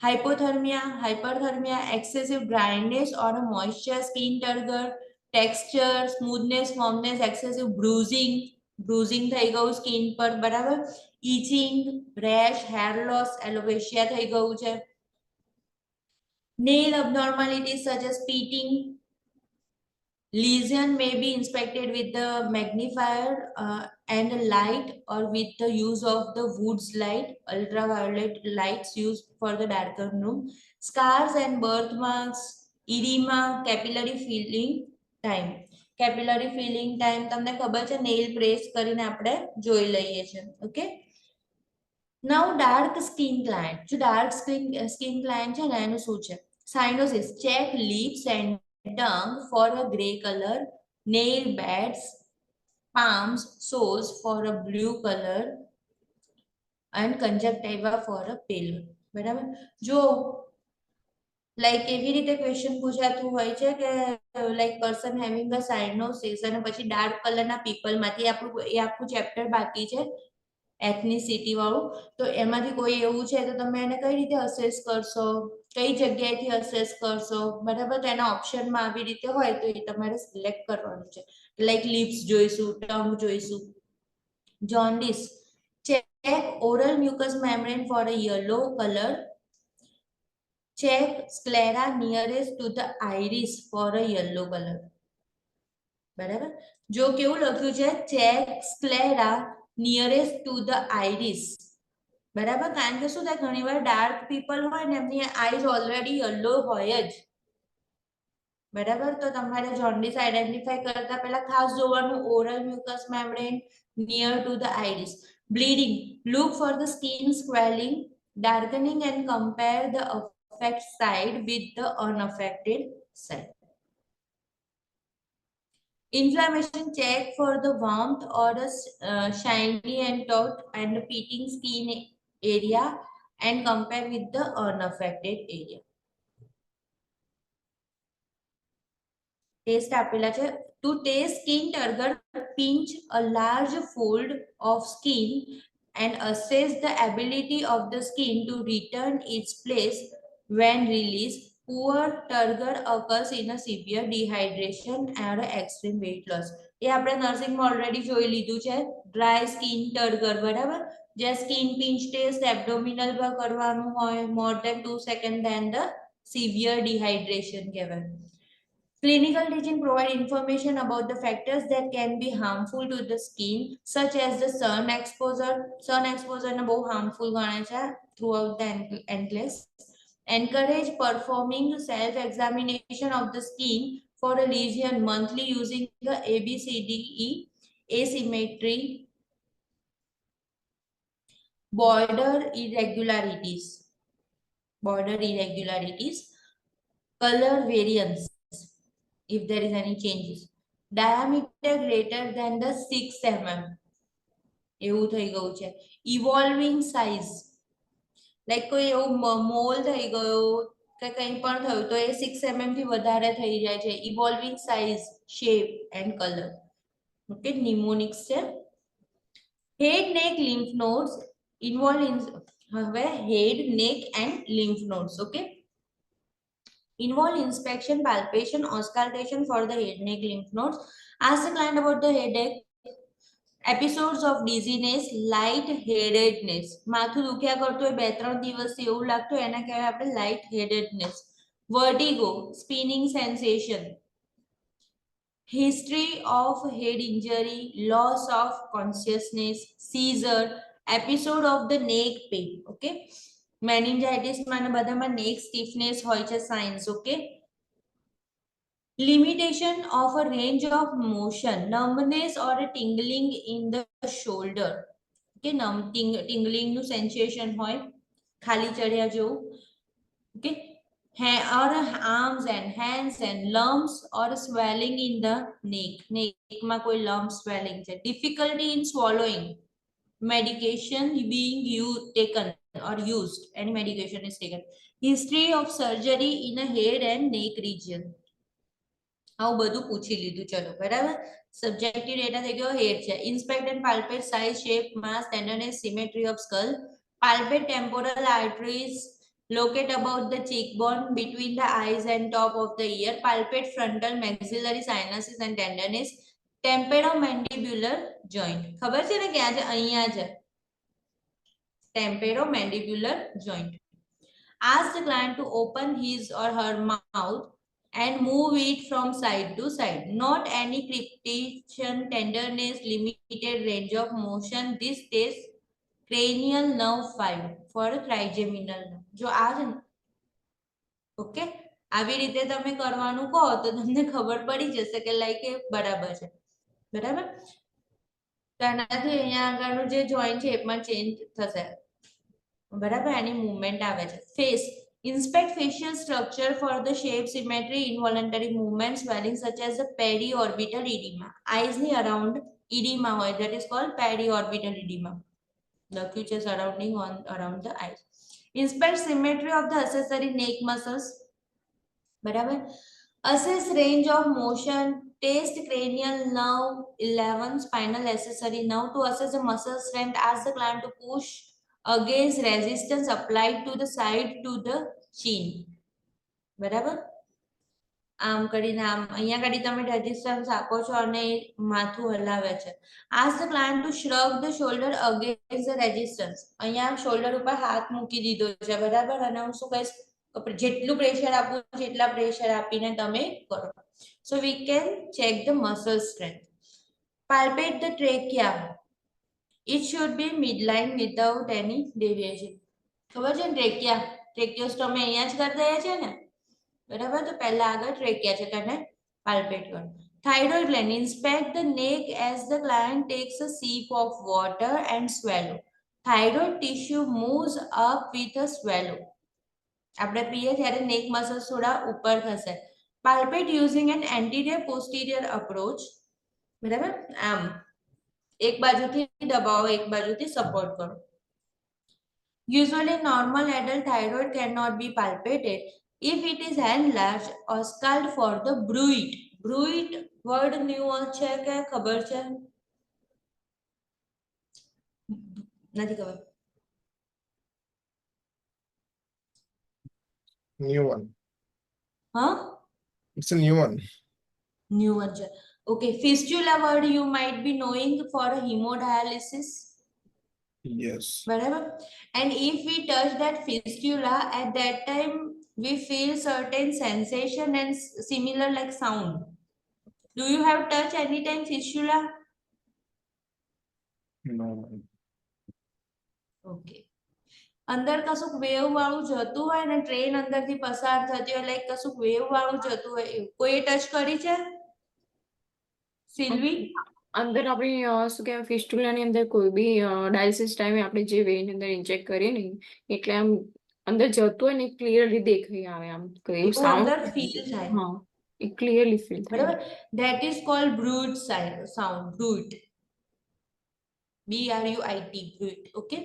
Hypothermia, hyperthermia, excessive dryness or a moisture, skin turgor, texture, smoothness, firmness, excessive bruising, થઈ ગયું skin પર, બરાબર? itching, rash, hair loss, alopecia થઈ ગયું છે. Nail abnormalities such as pitting, lesion may be inspected with the magnifier and light or with the use of the Woods light, ultraviolet lights used for the darker room. Scars and birthmarks, edema, capillary filling time. Capillary filling time તમને ખબર છે, nail press કરીને આપણે જોઈ લઈએ છે. Okay, now dark skin client. જો dark skin client છે ને એનું શું છે? Cyanosis, check lips and tongue for a gray color, nail beds, palms, soles for a blue color and conjunctiva for a pale. બરાબર? જો લાઈક એવી રીતે ક્વેશ્ચન પૂછાતું હોય છે કે લાઈક પર્સન હેવિંગ અ સાયનોસિસ અને પછી ડાર્ક કલરના પીપલમાંથી આખું ચેપ્ટર બાકી છે એથનિસિટી વાળું, તો એમાંથી કોઈ એવું છે તો તમે એને કઈ રીતે અસેસ કરશો, કઈ જગ્યાએથી અસેસ કરશો, બરાબર? તો એના ઓપ્શનમાં આવી રીતે હોય તો એ તમારે સિલેક્ટ કરવાનું છે. લાઈક લિપ્સ જોઈશું, ટંગ જોઈશું. Jaundice, oral mucous membrane for a yellow color. Check sclera nearest to the iris for a yellow color. બરાબર, જો કેવું લખ્યું છે check sclera nearest to the iris. બરાબર, કારણ કે શું થાય ઘણીવાર ડાર્ક પીપલ હોય ને એમની આઈઝ ઓલરેડી યલો હોય જ. બરાબર, તો તમારે જોન્ડિસ આઈડેન્ટિફાઈ કરતા પહેલા ખાસ જોવાનું oral mucus membrane near to the iris. Bleeding, look for the skin swelling, darkening and compare the affected side with the unaffected side. Inflammation, check for the warmth or a shiny and taut and peeling skin area and compare with the unaffected area. Taste આપેલા છે. To taste skin turgor, pinch a large fold of skin and assess the ability of the skin to return its place when released. Poor turgor occurs in a severe dehydration or extreme weight loss. એ આપણે નર્સિંગમાં already જોઈ લીધું છે. Dry skin ટર્ગર, બરાબર, જે skin pinch test abdominal પર કરવાનું હોય more than 2 seconds then the severe dehydration કહેવાય. Clinical teaching provide information about the factors that can be harmful to the skin, such as the sun exposure. Sun exposure ને બહુ harmful ગણાય છે throughout the NCLEX. Encourage performing self-examination of the skin for a lesion monthly using the ABCDE asymmetry, border irregularities, color variance, if there is any changes, diameter greater than the 6 mm. એવું થઈ ગયું છે. Evolving size, like કોઈ એવું mall થઈ ગયો કે કંઈ પણ થયું તો એ 6 mm થી વધારે થઈ જાય છે. Evolving size, shape and color. ઓકે, નિમોનિક્સ છે. Head, neck, lymph nodes involved in હવે head, neck and lymph nodes. Okay, involve inspection, palpation, auscultation for the head, neck, lymph nodes. Ask the client about the headache, episodes of dizziness, light headedness. માથું દુખ્યા કરતું હોય 2-3 દિવસથી એવું લાગતું હોય એને કહેવાય આપણે light headedness. Vertigo, spinning sensation, history of head injury, loss of consciousness, seizure, episode of the neck pain. Okay, meningitis માં બધામાં neck stiffness હોય છે signs. Okay, limitation of a range of motion, numbness or a tingling in the shoulder. Okay, tingling નું sensation હોય ખાલી ચડ્યા જેવું. Okay, or arms and hands and lumps or swelling in the neck. Neck માં કોઈ lump swelling છે. Difficulty in swallowing, medication being taken or used, any medication is taken. History of surgery in a head and neck region. આવું બધું પૂછી લીધું. ચલો, બરાબર. Subjective data થઈ ગયો. હેડ છે. Inspect and palpate size, shape, mass, tenderness, symmetry of skull. Palpate temporal arteries, locate about the cheekbone, between the eyes and top of the ear. Palpate frontal maxillary sinuses and tenderness. Temporomandibular joint. ખબર છે ને ક્યાં છે? અહીંયા છે. Temporomandibular joint. Ask the client to open his or her mouth and move it from side to side. Not any crepitation, tenderness, limited range of motion. This test cranial nerve 5 for trigeminal nerve. જો આ છે ને, okay, આવી રીતે તમે કરવાનું કહો તો તમને ખબર પડી જશે કે લાઈક એ બરાબર છે. બરાબર, તો આનાથી અહીંયા આગળનું જે જોઈન્ટ છે એમાં ચેન્જ થશે. બરાબર, એની મૂવમેન્ટ આવે છે. Face, inspect facial structure for the shape, symmetry, involuntary movements, swelling such as the periorbital edema. Eyes ni around edema હોય, that is called periorbital edema. લખ્યું છે surrounding on around the eyes. Inspect symmetry of the accessory neck muscles. બરાબર. Assess range of motion. Test cranial nerve 11, spinal accessory nerve. To assess the muscle strength, ask the client to push against resistance applied to the side to the chin. બરાબર. આમ કરીને આમ અહીંયા ગાડી તમે resistance આપો છો અને એ માથું હલાવે છે. Ask the client to shrug the shoulder against the resistance. અહીંયા શોલ્ડર ઉપર હાથ મૂકી દીધો છે બરાબર, અને હું શું કહીશ, જેટલું પ્રેશર આપવું જેટલા પ્રેશર આપીને તમે કરો. So we can check the muscle strength. Palpate the trachea. It should be midline without any deviation. ખબર છે ને ટ્રેકિયોસ્ટોમી અહીંયા જ કરી દઈએ છે ને બરાબર, તો પહેલા આગળ ટ્રેકિયા છે તેને પાલ્પેટ કરો. Thyroid gland. Inspect the neck as the client takes a sip of water and swallow. Thyroid tissue moves up with a swallow. આપણે પીએ ત્યારે neck muscles થોડા ઉપર થશે. Palpate using an anterior posterior approach. બરાબર, આમ એક બાજુથી દબાવો એક બાજુથી સપોર્ટ કરો. Usually normal adult thyroid cannot be palpated if it is enlarged or scald for the bruit. Bruit word new છે કે ખબર છે? નથી ખબર. New one. હા, It's a new one. new one છે. Okay, fistula word you might be knowing for hemodialysis. Yes. Whatever. And if we touch that fistula, at that time we feel certain sensation and similar like sound. Do you have touched anytime fistula? No. Okay. અંદર કશુંક wave વાળું જતું હોય ને, train અંદરથી પસાર થતી હોય, લાઈક કશુંક વેવ વાળું જતું હોય એવું કોઈ ટચ કરી છે સિલ્વી? અંદર આપણે શું કહેવાય ફિસ્ટુલાની અંદર કોઈ બી ડાયાલિસિસ ટાઈમે આપણે જે વેની અંદર ઇન્જેક્ટ કરીએ ને એટલે આમ અંદર જતું હોય ને ક્લિયરલી દેખાઈ આવે, આમ કઈ એવું સાઉન્ડ અંદર ફીલ થાય હા એ ક્લિયરલી ફીલ થાય. બરાબર. That is called bruit sound. Bruit. BRUIT. Bruit. Okay.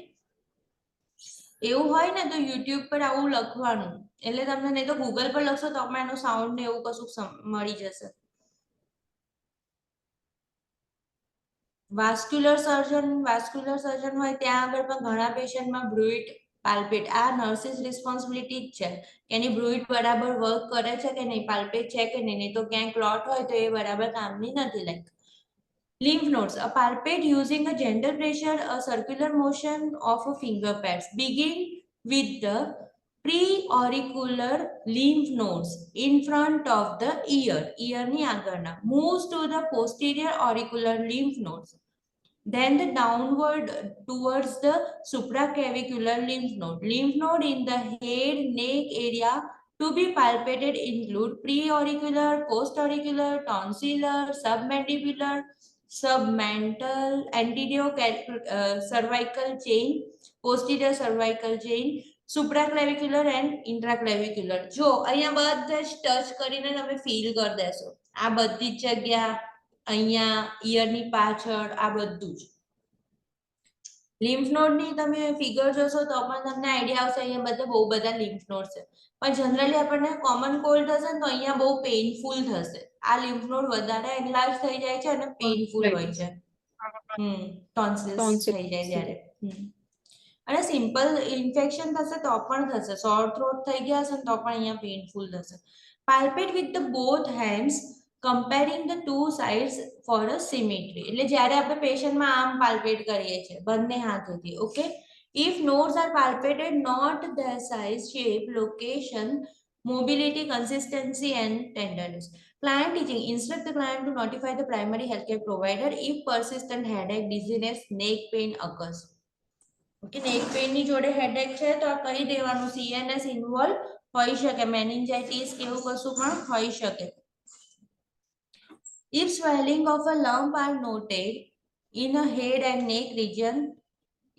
એવું હોય ને તો યુટ્યુબ પર આવું લખવાનું, એટલે તમને, નહીં તો ગૂગલ પર લખશો તો પણ એનો સાઉન્ડ ને એવું કશું મળી જશે. વાસ્ક્યુલર સર્જન હોય ત્યાં આગળ પણ ઘણા પેશન્ટમાં બ્રુઇટ પાલ્પેટ, આ નર્સિસ રિસ્પોન્સિબિલિટી જ છે કે એની બ્રુઇટ બરાબર વર્ક કરે છે કે નહીં, પાલ્પેટ છે કે નહીં, નહીં તો ક્યાંય ક્લોટ હોય તો એ બરાબર કામની નથી. Like lymph nodes. A palpate using a gentle pressure, a circular motion of a finger pads. Begin with the pre-auricular lymph nodes in front of the ear. Ear ni આગળના. Moves to the posterior auricular lymph nodes. Then the downward towards the supraclavicular lymph node. Lymph node in the head, neck area to be palpated include pre-auricular, post-auricular, tonsillar, submandibular, submental, anterior cervical chain, posterior cervical chain, supraclavicular and intraclavicular. જો અહીંયા બધા જ touch કરીને તમે feel કરી દેશો, આ બધી જ જગ્યા અહીંયા ઇયરની પાછળ આ બધું જ. લિમ્ફ નોડની તમે ફિગર જોશો તો પણ તમને આઈડિયા આવશે, અહીંયા બધા બહુ બધા લિમ્ફ નોડ છે. પણ જનરલી આપણને કોમન કોલ્ડ થશે ને તો અહીંયા બહુ પેઇનફુલ થશે. આ લિમ્ફ નોડ વધારે એનલાર્જ થઈ જાય છે અને પેઇનફુલ હોય છે. ટોન્સિલ્સ થઈ જાય ત્યારે. અને સિમ્પલ ઇન્ફેક્શન થશે તો પણ થશે, સોર થ્રોટ થઈ ગયા હશે ને તો પણ અહીંયા પેઇનફુલ થશે. Palpate with the both hands comparing the two sides for a symmetry. એટલે જ્યારે આપણે પેશન્ટમાં આમ પાલ્પેટ કરીએ છીએ બંને હાથોથી. Okay, if nodes are palpated, not their size, shape, location, mobility, consistency and tenderness. Client teaching. Instruct the client to notify the primary healthcare provider if persistent headache, dizziness, neck pain occurs. Okay, neck pain ની જોડે headache છે તો કહી દેવાનું CNS involve હોઈ શકે, meningitis કે એવું કશું પણ હોઈ શકે. If swelling of a lump are noted in a head and neck region,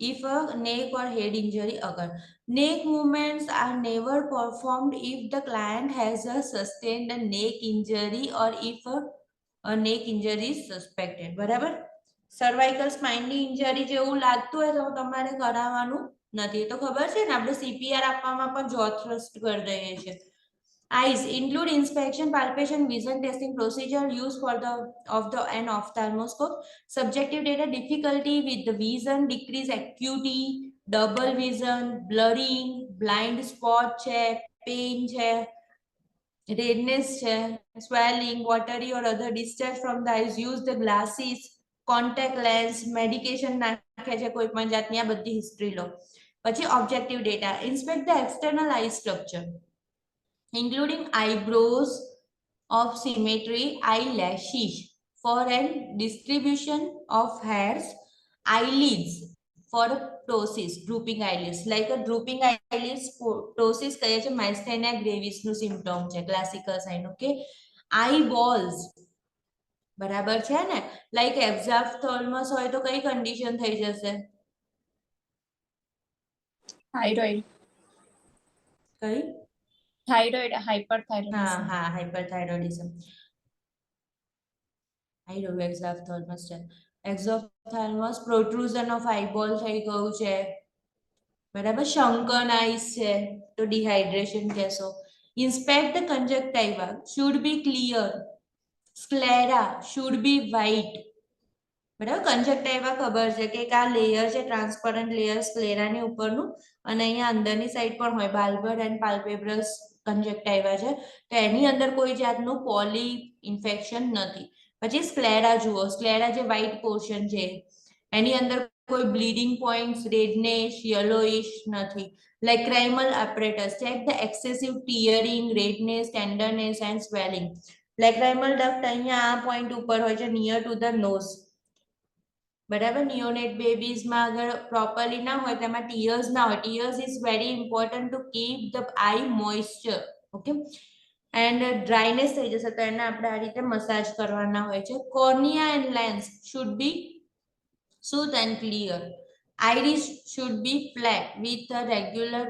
if a neck or head injury occur. Neck movements are never performed if the client has a sustained a neck injury or if a neck injury is suspected. બરાબર. Cervical સ્પાઇનની injury જેવું લાગતું હોય તો તમારે કરાવવાનું નથી. એ તો ખબર છે ને, આપણે CPR આપવામાં પણ જો થ્રસ્ટ કરી દઈએ છીએ. Eyes include inspection, palpation, vision testing procedure used for an ophthalmoscope. Subjective data: difficulty with the vision, decrease acuity, double vision, blurring, blind spot છે, pain છે, redness છે, swelling, watery or other discharge from the eyes, use the glasses, contact lens, medication નાખે છે કોઈ પણ જાતની, આ બધી હિસ્ટ્રી લો. પછી objective data, inspect the external eye structure including eyebrows of symmetry, eyelashes for an distribution of hairs, eyelids for ptosis, drooping eyelids, like a drooping eyelids, ptosis કહે છે myasthenia gravis નું symptom છે, classical sign. Okay, eyeballs બરાબર છે ને, like exophthalmos હોય તો કઈ condition થઈ જશે? થાઇરોઇડ કઈ? થાઇરોઇડ હાઇપરથાઇરોઇડિઝમ. હા, hyperthyroidism. exophthalmos છે. exophthalmos protrusion of eyeball થઈ ગયું છે, બરાબર. શંકન આઈસ છે તો ડિહાઇડ્રેશન કહેશો. Inspect the conjunctiva, should be clear, sclera should be white, બરાબર. conjunctiva ખબર છે કે આ લેયર છે, ટ્રાન્સપરન્ટ લેયર સ્ક્લેરાની ઉપરનું, અને અહીંયા અંદરની સાઈડ પણ હોય, બાલ્બર એન્ડ પાલ્પેબ્રસ conjunctiva છે, તો એની અંદર કોઈ જાતનું પોલી ઇન્ફેક્શન નથી. પછી સ્ક્લેરા જુઓ, સ્ક્લેરા જે વ્હાઇટ પોર્શન છે એની અંદર કોઈ બ્લીડિંગ પોઈન્ટ્સ, રેડનેસ, યલોઇશ નથી. Lacrimal apparatus, check the excessive tearing, redness, tenderness and swelling. Lacrimal duct અહીંયા આ પોઈન્ટ ઉપર હોય છે, near to the nose, બરાબર. નિયોનેટ બેબીઝ માં અગર પ્રોપરલી ના હોય તેમાં ટીયર્સ ના હોય. Tears is very important to keep the I moisture. Okay, and dryness થઈ જશે તો એને આપણે આ રીતે મસાજ કરવાના હોય છે. Cornea and lens should be smooth and clear. Iris should be flat with a regular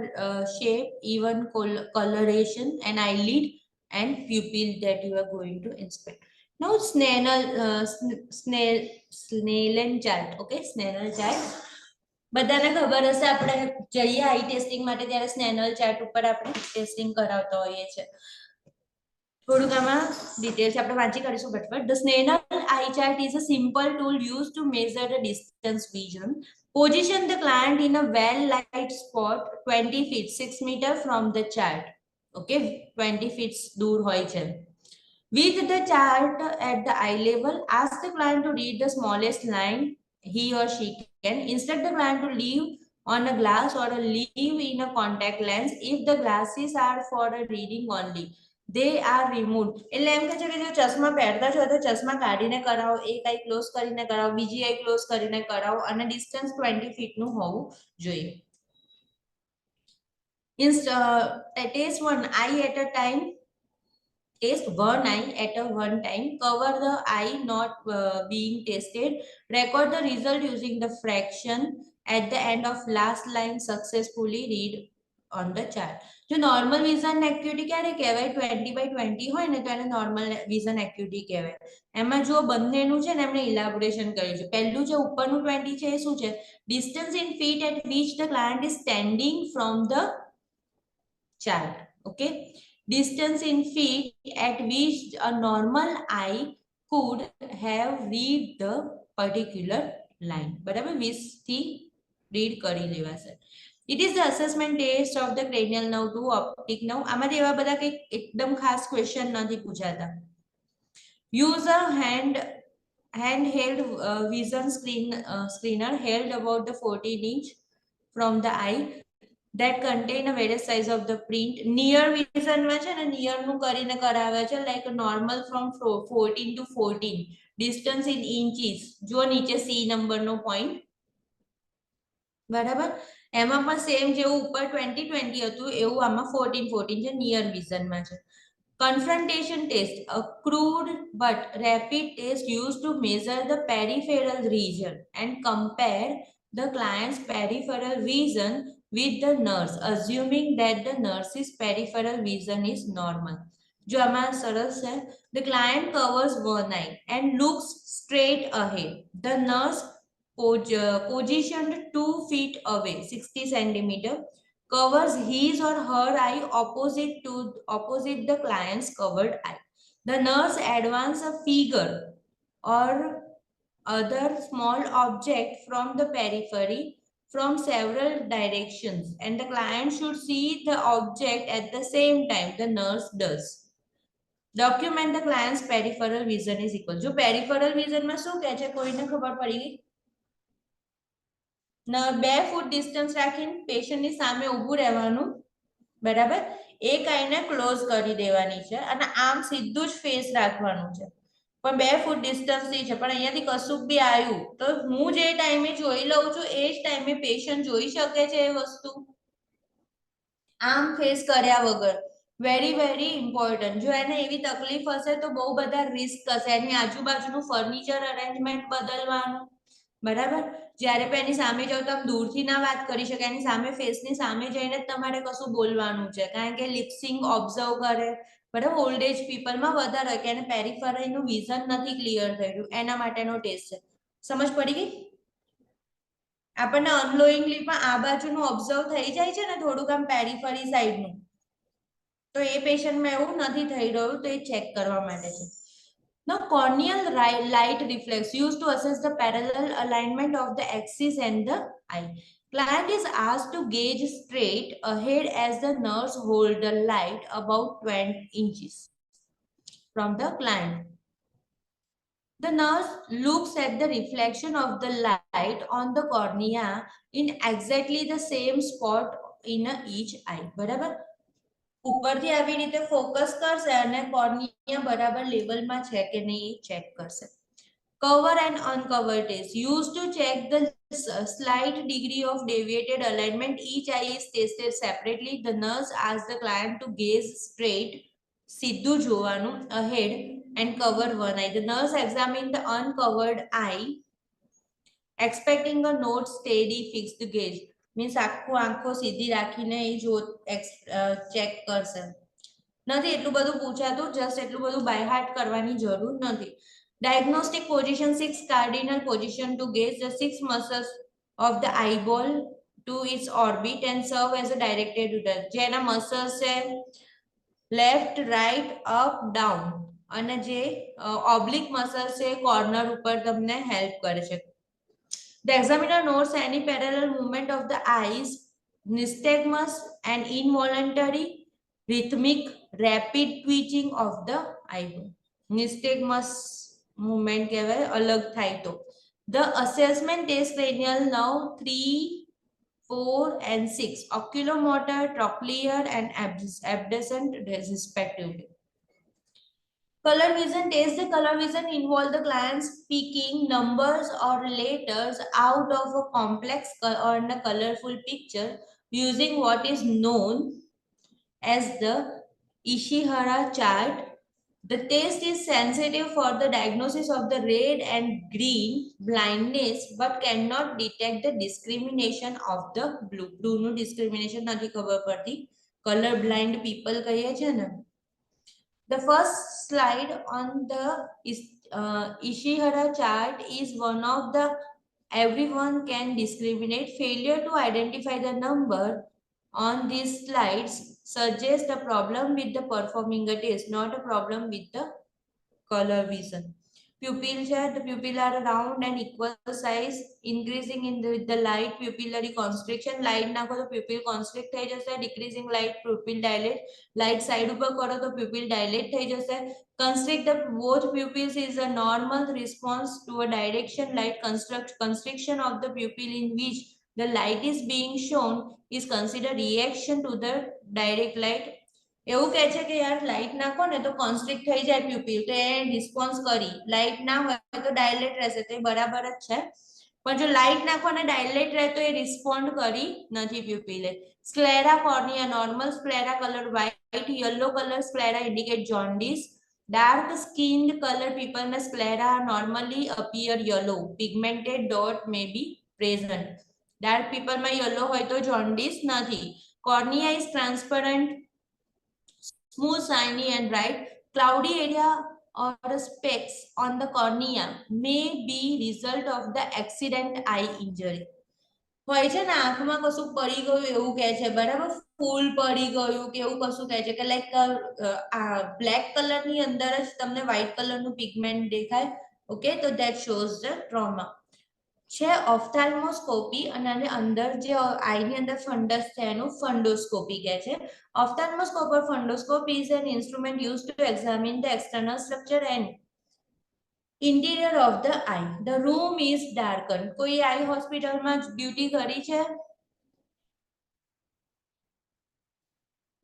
shape, even coloration, and eyelid and pupil that you are going to inspect. Now Snellen chart. Okay, Snellen chart. બધાને ખબર હશે, આપણે જઈએ આઈ testing માટે ત્યારે સ્નેનલ chart ઉપર આપણે testing કરાવતા હોઈએ છે. થોડુંક આમાં ડિટેલ્સ આપણે વાંચી કરીશું ફટફટ. The Snellen eye chart is a simple tool used to measure the distance vision. Position the client in a well-light spot 20 feet 6 meters from the chart. Okay, 20 feet दूर હોય છે. With the chart at the eye level, ask the client to read the smallest line he or she can. Instruct the client to leave on a glass or leave in a contact lens. If the glasses are for a reading only, they are removed. એટલે એમ કહે છે કે જો ચશ્મા પહેરતા છો તો ચશ્મા કાઢીને કરાવો, એક આઈ ક્લોઝ કરીને કરાવો, બીજી આઈ ક્લોઝ કરીને કરાવો, અને ડિસ્ટન્સ 20 ફીટ નું હોવું જોઈએ. Test one eye at a time. Test one eye at a one time. Cover the eye not being tested. Record the result using the fraction at the end of last line. Successfully read on the chart. જો normal vision એક્યુટી ક્યારે કહેવાય? 20/20 હોય ને તો એને normal vision એક્યુટી કહેવાય. એમાં જો બંનેનું છે ને એમણે ઇલાબોરેશન કર્યું છે. પહેલું જે ઉપરનું 20 છે એ શું છે? Distance in feet at which the client is standing from the chart. Okay, distance in feet at which a normal eye could have read the particular line. બરાબર, 20 થી રીડ કરી લેવાશે. It is the assessment test of the cranial nerve to optic nerve. આમાંથી એવા બધા કંઈક એકદમ ખાસ ક્વેશ્ચન નથી પૂછાતા. Use a handheld vision screener held about the 14 inch from the eye that contain a various size of the print. Near vision માં છે ને near નું કરીને કરાવે છે, like normal from 14 to 14, distance in inches. જો નીચે C નંબર નો point, બરાબર. એમાં પણ સેમ જેવું ઉપર 20/20 હતું એવું આમાં 14/14 છે, નિયર વિઝન માં છે. Confrontation test, a crude but rapid test used to measure the peripheral region and compare the client's peripheral vision with the nurse, assuming that the nurse's peripheral vision is normal. જો આમાં સરસ છે. The client covers one eye and looks straight ahead. The nurse positioned 2 feet away 60 centimeter covers his or her eye opposite the client's covered eye. The nurse advances a figure or other small object from the periphery from several directions, and the client should see the object at the same time the nurse does. Document the clients peripheral vision is equal. જો peripheral વિઝનમાં શું કહે છે કોઈને ખબર પડી ગઈ? 2 ફૂટ distance રાખીને પેશન્ટની સામે ઊભું રહેવાનું, બરાબર? એક આઈને ક્લોઝ કરી દેવાની છે અને આમ સીધું જ ફેસ રાખવાનું છે, પણ 2 ફૂટ ડિસ્ટન્સ થી છે. પણ અહીંયાથી કશુંક બી આવ્યું તો હું જે ટાઈમે જોઈ લઉં છું એ જ ટાઈમે પેશન્ટ જોઈ શકે છે એ વસ્તુ, આમ ફેસ કર્યા વગર. Very very important. જો એને એવી તકલીફ હશે તો બહુ બધા રિસ્ક હશે, એની આજુબાજુનું ફર્નિચર અરેન્જમેન્ટ બદલવાનું, બરાબર? જ્યારે પણ એની સામે જાવ તો આમ દૂરથી ના વાત કરી શકે, એની સામે ફેસની સામે જઈને જ તમારે કશું બોલવાનું છે, કારણ કે લિપસિંગ ઓબ્ઝર્વ કરે, બરાબર? ઓલ્ડ એજ પીપલમાં વધારે કે એને પેરિફેરલનું વિઝન નથી ક્લિયર થયું, એના માટેનો ટેસ્ટ છે. સમજ પડી ગઈ? આપણને અનલોઈંગલી પણ આ બાજુનું ઓબ્ઝર્વ થઈ જાય છે ને થોડુંક આમ પેરિફરી સાઈડનું, તો એ પેશન્ટમાં એવું નથી થઈ રહ્યું, તો એ ચેક કરવા માટે છે. Now, corneal light reflex used to assess the parallel alignment of the axis and the eye. Client is asked to gaze straight ahead as the nurse hold the light about 20 inches from the client. The nurse looks at the reflection of the light on the cornea in exactly the same spot in each eye. બરાબર? ઉપરથી આવી રીતે focus કરશે અને cornea બરાબર લેવલમાં છે કે નહીં એ ચેક કરશે. Cover and uncover test used to check the slight degree of deviated alignment. Each eye is tested separately. The nurse asks the client to gaze straight, સીધું જોવાનું, ahead and cover one eye. The nurse examines the uncovered eye, expecting a note steady fixed gaze. Means આખું આંખો સીધી રાખીને એ જો check કરશે. નથી એટલું બધું પૂછાતું, જસ્ટ એટલું બધું બાય હાર્ટ કરવાની જરૂર નથી. Diagnostic position: 6 cardinal position to gaze the 6 muscles of the eyeball to its orbit and serve as a directed rotor. જેના muscles છે લેફ્ટ, રાઈટ, અપ, ડાઉન, અને જે ઓબ્લિક મસલ્સ છે કોર્નર ઉપર તમને હેલ્પ કરે છે. The examiner notes any parallel movement of the eyes, nystagmus and involuntary, rhythmic, rapid twitching of the eyeball. Nystagmus movement કહેવાય અલગ થાય તો. The assessment test cranial nerve 3, 4 and 6, oculomotor, trochlear and abducent respectively. Color vision test: the color vision involve the client speaking numbers or letters out of a complex or a colorful picture using what is known as the Ishihara chart. The test is sensitive for the diagnosis of the red and green blindness but cannot detect the discrimination of the blue. Blue no discrimination નથી ખબર પડતી, color blind people કહીએ છે ને. The first slide on the Ishihara chart is one of the everyone can discriminate. Failure to identify the number on these slides suggests a problem with the performing a test, not a problem with the color vision. Pupil છે, the pupil are round and equal size, increasing in with the light pupillary constriction. Light નાખો તો pupil constrict થઈ જશે, decreasing light pupil dilate. Light side ઉપર કરો તો pupil dilate થઈ જશે. Constrict the both pupils is a normal response to a direction light. Constriction of the pupil in which the light is being shown is considered reaction to the direct light. એવું કહે છે કે યાર light નાખો ને તો કોન્સ્ટ્રિક્ટ થઈ જાય પ્યુપિલ, તો એ રિસ્પોન્સ કરી. લાઇટ ના હોય તો ડાયલેટ રહેશે, તો એ બરાબર જ છે. પણ જો લાઇટ નાખો ને ડાયલેટ રહે તો એ રિસ્પોન્ડ કરી નથી પ્યુપિલે. Sclera cornea normal sclera colour white, yellow colour sclera indicate jaundice. Dark skinned color people में sclera normally appear yellow. Pigmented dot may be present. Dark people में yellow હોય તો jaundice નથી. Cornea is transparent, smooth, shiny and bright. Cloudy area or specks on the cornea may be result of the accident eye injury. હોય છે ને આંખમાં કશું પડી ગયું એવું કહે છે, બરાબર? ફૂલ પડી ગયું કે એવું કશું કહે છે કે લાઈક બ્લેક કલરની અંદર જ તમને વ્હાઇટ કલરનું પિગમેન્ટ દેખાય. ઓકે, તો ધેટ શોઝ ધ ટ્રોમા. છે ઓફ્થાલ્મોસ્કોપી અને આની અંદર જે આઈની અંદર ફંડસ છે એનું ફંડોસ્કોપી કહે છે. Ophthalmoscope or fundoscope is an instrument used to examine the external structure and interior of the eye. The room is darkened. કોઈ આઈ હોસ્પિટલમાં ડ્યુટી કરી છે?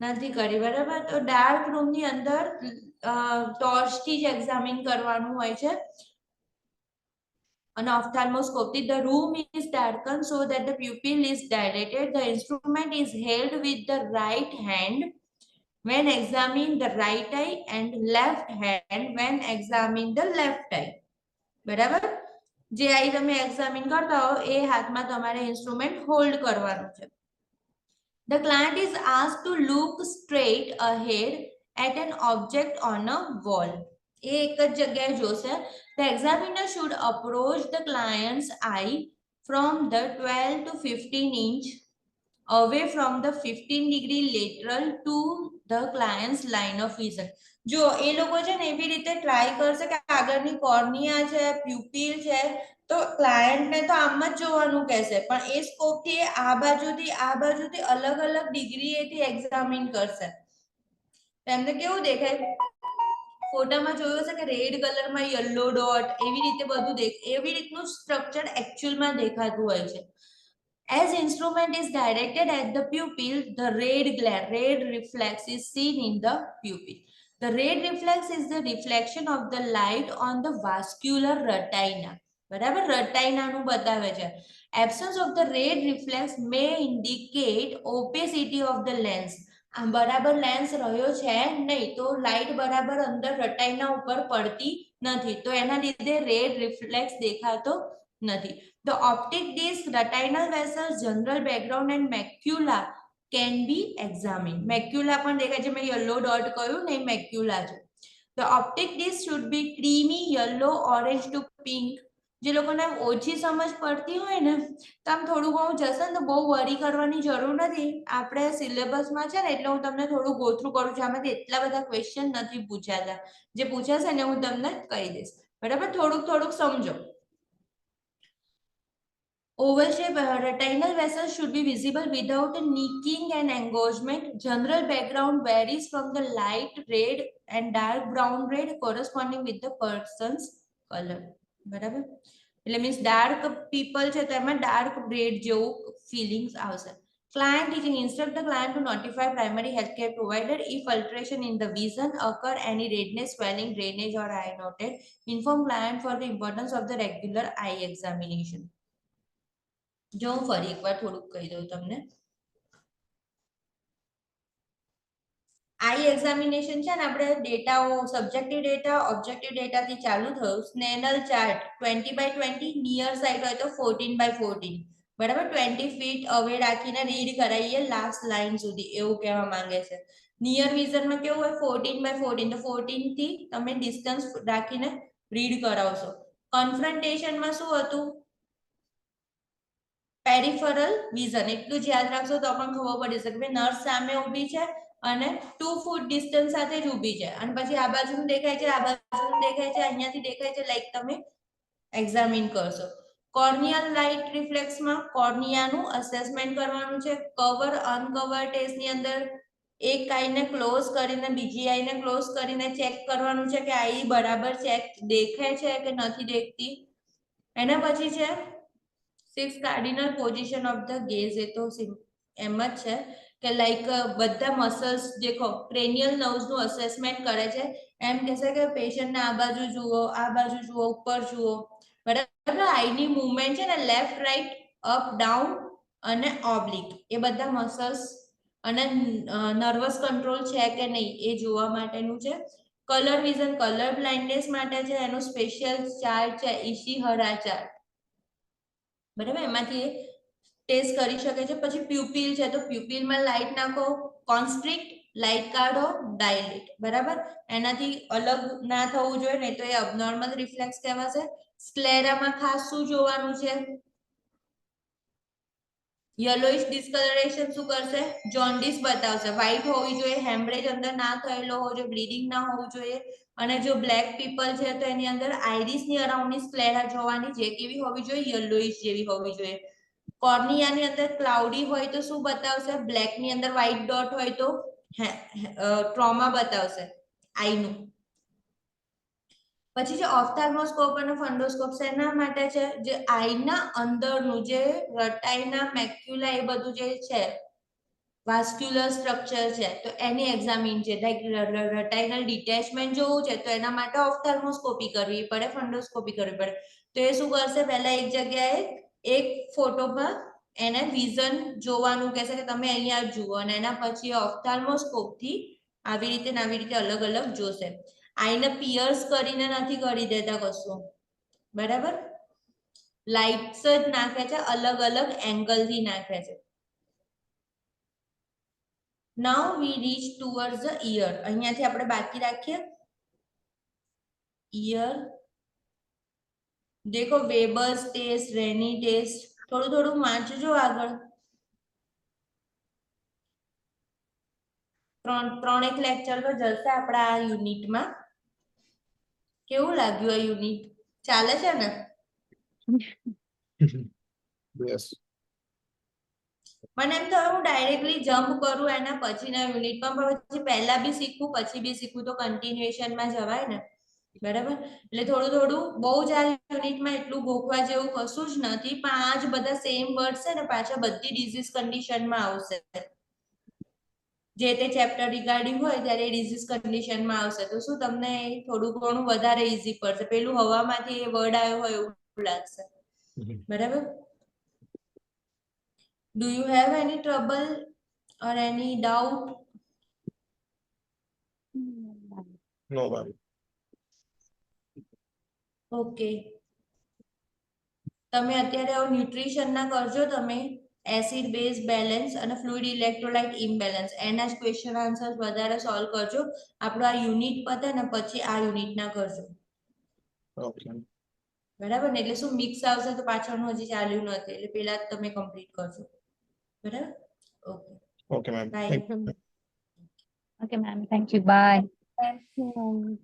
નથી કરી, બરાબર. તો ડાર્ક રૂમની અંદર ટોર્ચથી જ એક્ઝામિન કરવાનું હોય છે. An ophthalmoscopy, the room is darkened so that the pupil is dilated. The instrument is held with the right hand when examining the right eye and left hand when examining the left eye. બરાબર? જે આઈ તમે examine કરતા હો એ હાથમાં તમારે instrument hold કરવાનું છે. The client is asked to look straight ahead at an object on a wall. એ એક જ જગ્યાએ જોશે. The examiner should approach the client's eye from the 12 to 15 inch away from the 15-degree lateral to the client's line of vision. જો એ લોકો છે ને એવી રીતે ટ્રાય કરશે કે આગળની કોર્નિયા છે, પ્યુપિલ છે, તો ક્લાયન્ટને તો આમ જ જોવાનું કહેશે, પણ એ સ્કોપથી આ બાજુથી અલગ અલગ ડિગ્રીએથી એક્ઝામિન કરશે. તમને કેવું દેખાય? ફોટામાં જોયું છે કે રેડ કલરમાં યલો ડોટ એવી રીતે બધું એવી રીતનું સ્ટ્રક્ચર એક્ચ્યુઅલમાં દેખાતું હોય છે. As instrument is directed at the pupil, the red glare, red reflex is seen in the pupil. The red reflex is the reflection of the light on the vascular retina. બરાબર? રેટિનાનું બતાવે છે. Absence of the red reflex may indicate opacity of the lens. આમ બરાબર lens રહ્યો છે નહીં, તો light બરાબર અંદર રેટિના ઉપર પડતી નથી, તો એના લીધે રેડ રિફ્લેક્સ દેખાતો નથી. The optic disc, retinal vessels, general background and macula can be examined. Macula પણ દેખાય છે, મેં yellow dot કહ્યું ને, macula છે. The optic disc should be creamy yellow, orange to pink. જે લોકોને ઓછી સમજ પડતી હોય ને, તો આમ થોડું ઘણું જશે ને તો બહુ વરી કરવાની જરૂર નથી. આપણે સિલેબસમાં છે ને એટલે હું તમને થોડું ગો થ્રુ કરું છું. આમાંથી એટલા બધા ક્વેશ્ચન નથી પૂછાતા. જે પૂછાશે ને હું તમને કહી દઈશ, બરાબર? થોડુંક સમજો. Oval shape retinal vessels should be visible without nicking and engorgement. General background varies from the light red and dark brown red corresponding with the person's color. બરાબર? એટલે મીન્સ ડાર્ક પીપલ છે તો એમાં ડાર્ક રેડ જેવું feelings આવશે. Client teaching, instruct the client to notify primary healthcare provider if alteration in the vision occur, any redness, swelling, drainage or eye noted. Inform client for the importance of the regular eye examination. જો હું ફરી એકવાર થોડુંક કહી દઉં તમને. આઈ examination છે ને, આપણે ડેટાઓ સબ્જેક્ટિવ ડેટા, ઓબ્જેક્ટિવ ડેટાથી ચાલુ થયું. સ્નેનલ ચાર્ટ 20x20, નિયર સાઇટ હોય તો 14x14, બરાબર? 20 ફીટ અવે રાખીને રીડ કરાવીએ લાસ્ટ લાઈન સુધી, એવું કહેવા માંગે છે. નિયર વિઝનમાં કેવું હોય? 14x14, તો 14 થી તમે ડિસ્ટન્સ રાખીને રીડ કરાવશો. કન્ફ્રન્ટેશનમાં શું હતું? Peripheral vision. એટલું જ યાદ રાખશો તો પણ ખબર પડી શકે કે નર્સ સામે ઊભી છે અને 2 ફૂટ ડિસ્ટન્સ સાથે જ ઊભી છે, અને પછી આ બાજુનું દેખાય છે, આ બાજુનું દેખાય છે, અહીંયાથી દેખાય છે, લાઈક તમે એક્ઝામિન કરશો. કોર્નિયલ લાઇટ રિફ્લેક્સમાં કોર્નિયાનું અસેસમેન્ટ કરવાનું છે. કવર અનકવર ટેસ્ટની અંદર એક આઈને ક્લોઝ કરીને બીજી આઈને ક્લોઝ કરીને ચેક કરવાનું છે કે આઈ બરાબર ચેક દેખાય છે કે નથી દેખતી. એના પછી છે 6 cardinal position of the gaze. એ તો એમ જ છે કે લાઈક બધા મસલ્સ દેખો, ક્રેનિયલ નર્વ્સનું અસેસમેન્ટ કરે છે. એમ કહેશે કે પેશન્ટને આ બાજુ જુઓ, આ બાજુ જુઓ, ઉપર જુઓ, બરાબર? આઈની મૂવમેન્ટ છે ને, લેફ્ટ રાઈટ અપ ડાઉન અને ઓબ્લિક, એ બધા મસલ્સ અને નર્વસ કંટ્રોલ છે કે નહીં એ જોવા માટેનું છે. કલર વિઝન કલર બ્લાઇન્ડનેસ માટે છે, એનું સ્પેશિયલ ચાર્ટ છે, ઇશિહરા ચાર્ટ, બરાબર? એમાંથી ટેસ્ટ કરી શકે છે. પછી પ્યુપિલ છે, તો પ્યુપિલમાં લાઇટ નાખો, કોન્સ્ટ્રિક્ટ, લાઇટ કાઢો, ડાયલેટ, બરાબર? એનાથી અલગ ના થવું જોઈએ, નહીં તો એ અબનોર્મલ રિફ્લેક્સ કહેવાશે. સ્ક્લેરામાં ખાસ શું જોવાનું છે? યલોઇશ ડિસ્કલરેશન શું કરશે? જોન્ડિસ બતાવશે. વ્હાઇટ હોવી જોઈએ, હેમરેજ અંદર ના થયેલો હોવો જોઈએ, બ્લીડિંગ ના હોવું જોઈએ. અને જો બ્લેક પીપલ છે તો એની અંદર આઈરિસની અરાઉન્ડની સ્ક્લેરા જોવાની, જે કેવી હોવી જોઈએ? યલોઇશ જેવી હોવી જોઈએ. કોર્નિયાની અંદર ક્લાઉડી હોય તો શું બતાવશે? બ્લેક ની અંદર વ્હાઇટ ડોટ હોય તો ટ્રોમા બતાવશે આઈનું. પછી જે ઓફથાલ્મોસ્કોપ અને ફંડોસ્કોપ શેના માટે છે? જે આઈના અંદરનું જે રટાઈના મેક્યુલા એ બધું જે છે વાસ્ક્યુલર સ્ટ્રક્ચર છે તો એની એક્ઝામિન છે. લાઈક રટાઇનલ ડિટેચમેન્ટ જોવું છે તો એના માટે ઓફથાલ્મોસ્કોપી કરવી પડે, ફંડોસ્કોપી કરવી પડે. તો એ શું કરશે? પહેલા એક જગ્યાએ એક ફોટોમાં એને વિઝન જોવાનું કહેશે કે તમે અહીંયા જુઓ, અને એના પછી ઓફથાલ્મોસ્કોપ થી આવી રીતે ને આવી રીતે અલગ અલગ જોશે. આઈને પિયર્સ કરીને નથી કરી દેતા કશું, બરાબર? લાઇટ્સ જ નાખે છે, અલગ અલગ એંગલ થી નાખે છે. નાઉ વી રીચ ટુવર્ડ્સ ધ ઈયર. અહીંયાથી આપણે બાકી રાખીએ ઈયર. દેખો વેબર્સ ટેસ્ટ, રેની ટેસ્ટ, થોડું થોડું વાંચજો આગળ. ત્રણેક લેક્ચર તો જશે આપણા આ યુનિટમાં. કેવું લાગ્યું આ યુનિટ? ચાલે છે ને? Yes. મને એમ થયું હું ડાયરેક્ટલી જમ્પ કરું એના પછીના યુનિટમાં, પણ પછી પહેલા બી શીખવું પછી બી શીખવું તો કન્ટિન્યુએશનમાં જવાય ને, બરાબર? એટલે થોડું થોડું, બહુ જ આ યુનિટમાં એટલું ગોખવા જેવું કશું જ નથી, પણ આ જ બધા સેમ વર્ડ છે ને પાછા બધી ડિઝીઝ કન્ડિશનમાં આવશે. જે તે ચેપ્ટર રિગાર્ડિંગ હોય ત્યારે ડિઝીઝ કન્ડિશનમાં આવશે, તો શું તમને થોડું ઘણું વધારે ઈઝી પડશે. પેલું હવામાંથી એ વર્ડ આવ્યો હોય એવું લાગશે, બરાબર? Do you have any trouble or any doubt? No, ma'am. Okay. તમે અત્યારે હવે ન્યુટ્રિશનના કરજો તમે, એસિડ બેઝ બેલેન્સ અને ફ્લુઇડ ઇલેક્ટ્રોલાઇટ ઇમ્બેલેન્સ, એના જ ક્વેશ્ચન આન્સર્સ વધારે સોલ્વ કરજો. આપણો આ યુનિટ પતે ને પછી આ યુનિટના કરજો, Okay. બરાબર ને? એટલે શું મિક્સ આવશે તો પાછળનું હજી ચાલ્યું નથી, એટલે પેલા જ તમે કમ્પ્લીટ કરજો, બરાબર? Okay, Okay, ma'am. Bye. Thank you. Okay, ma'am. Thank you. Bye. Thank you.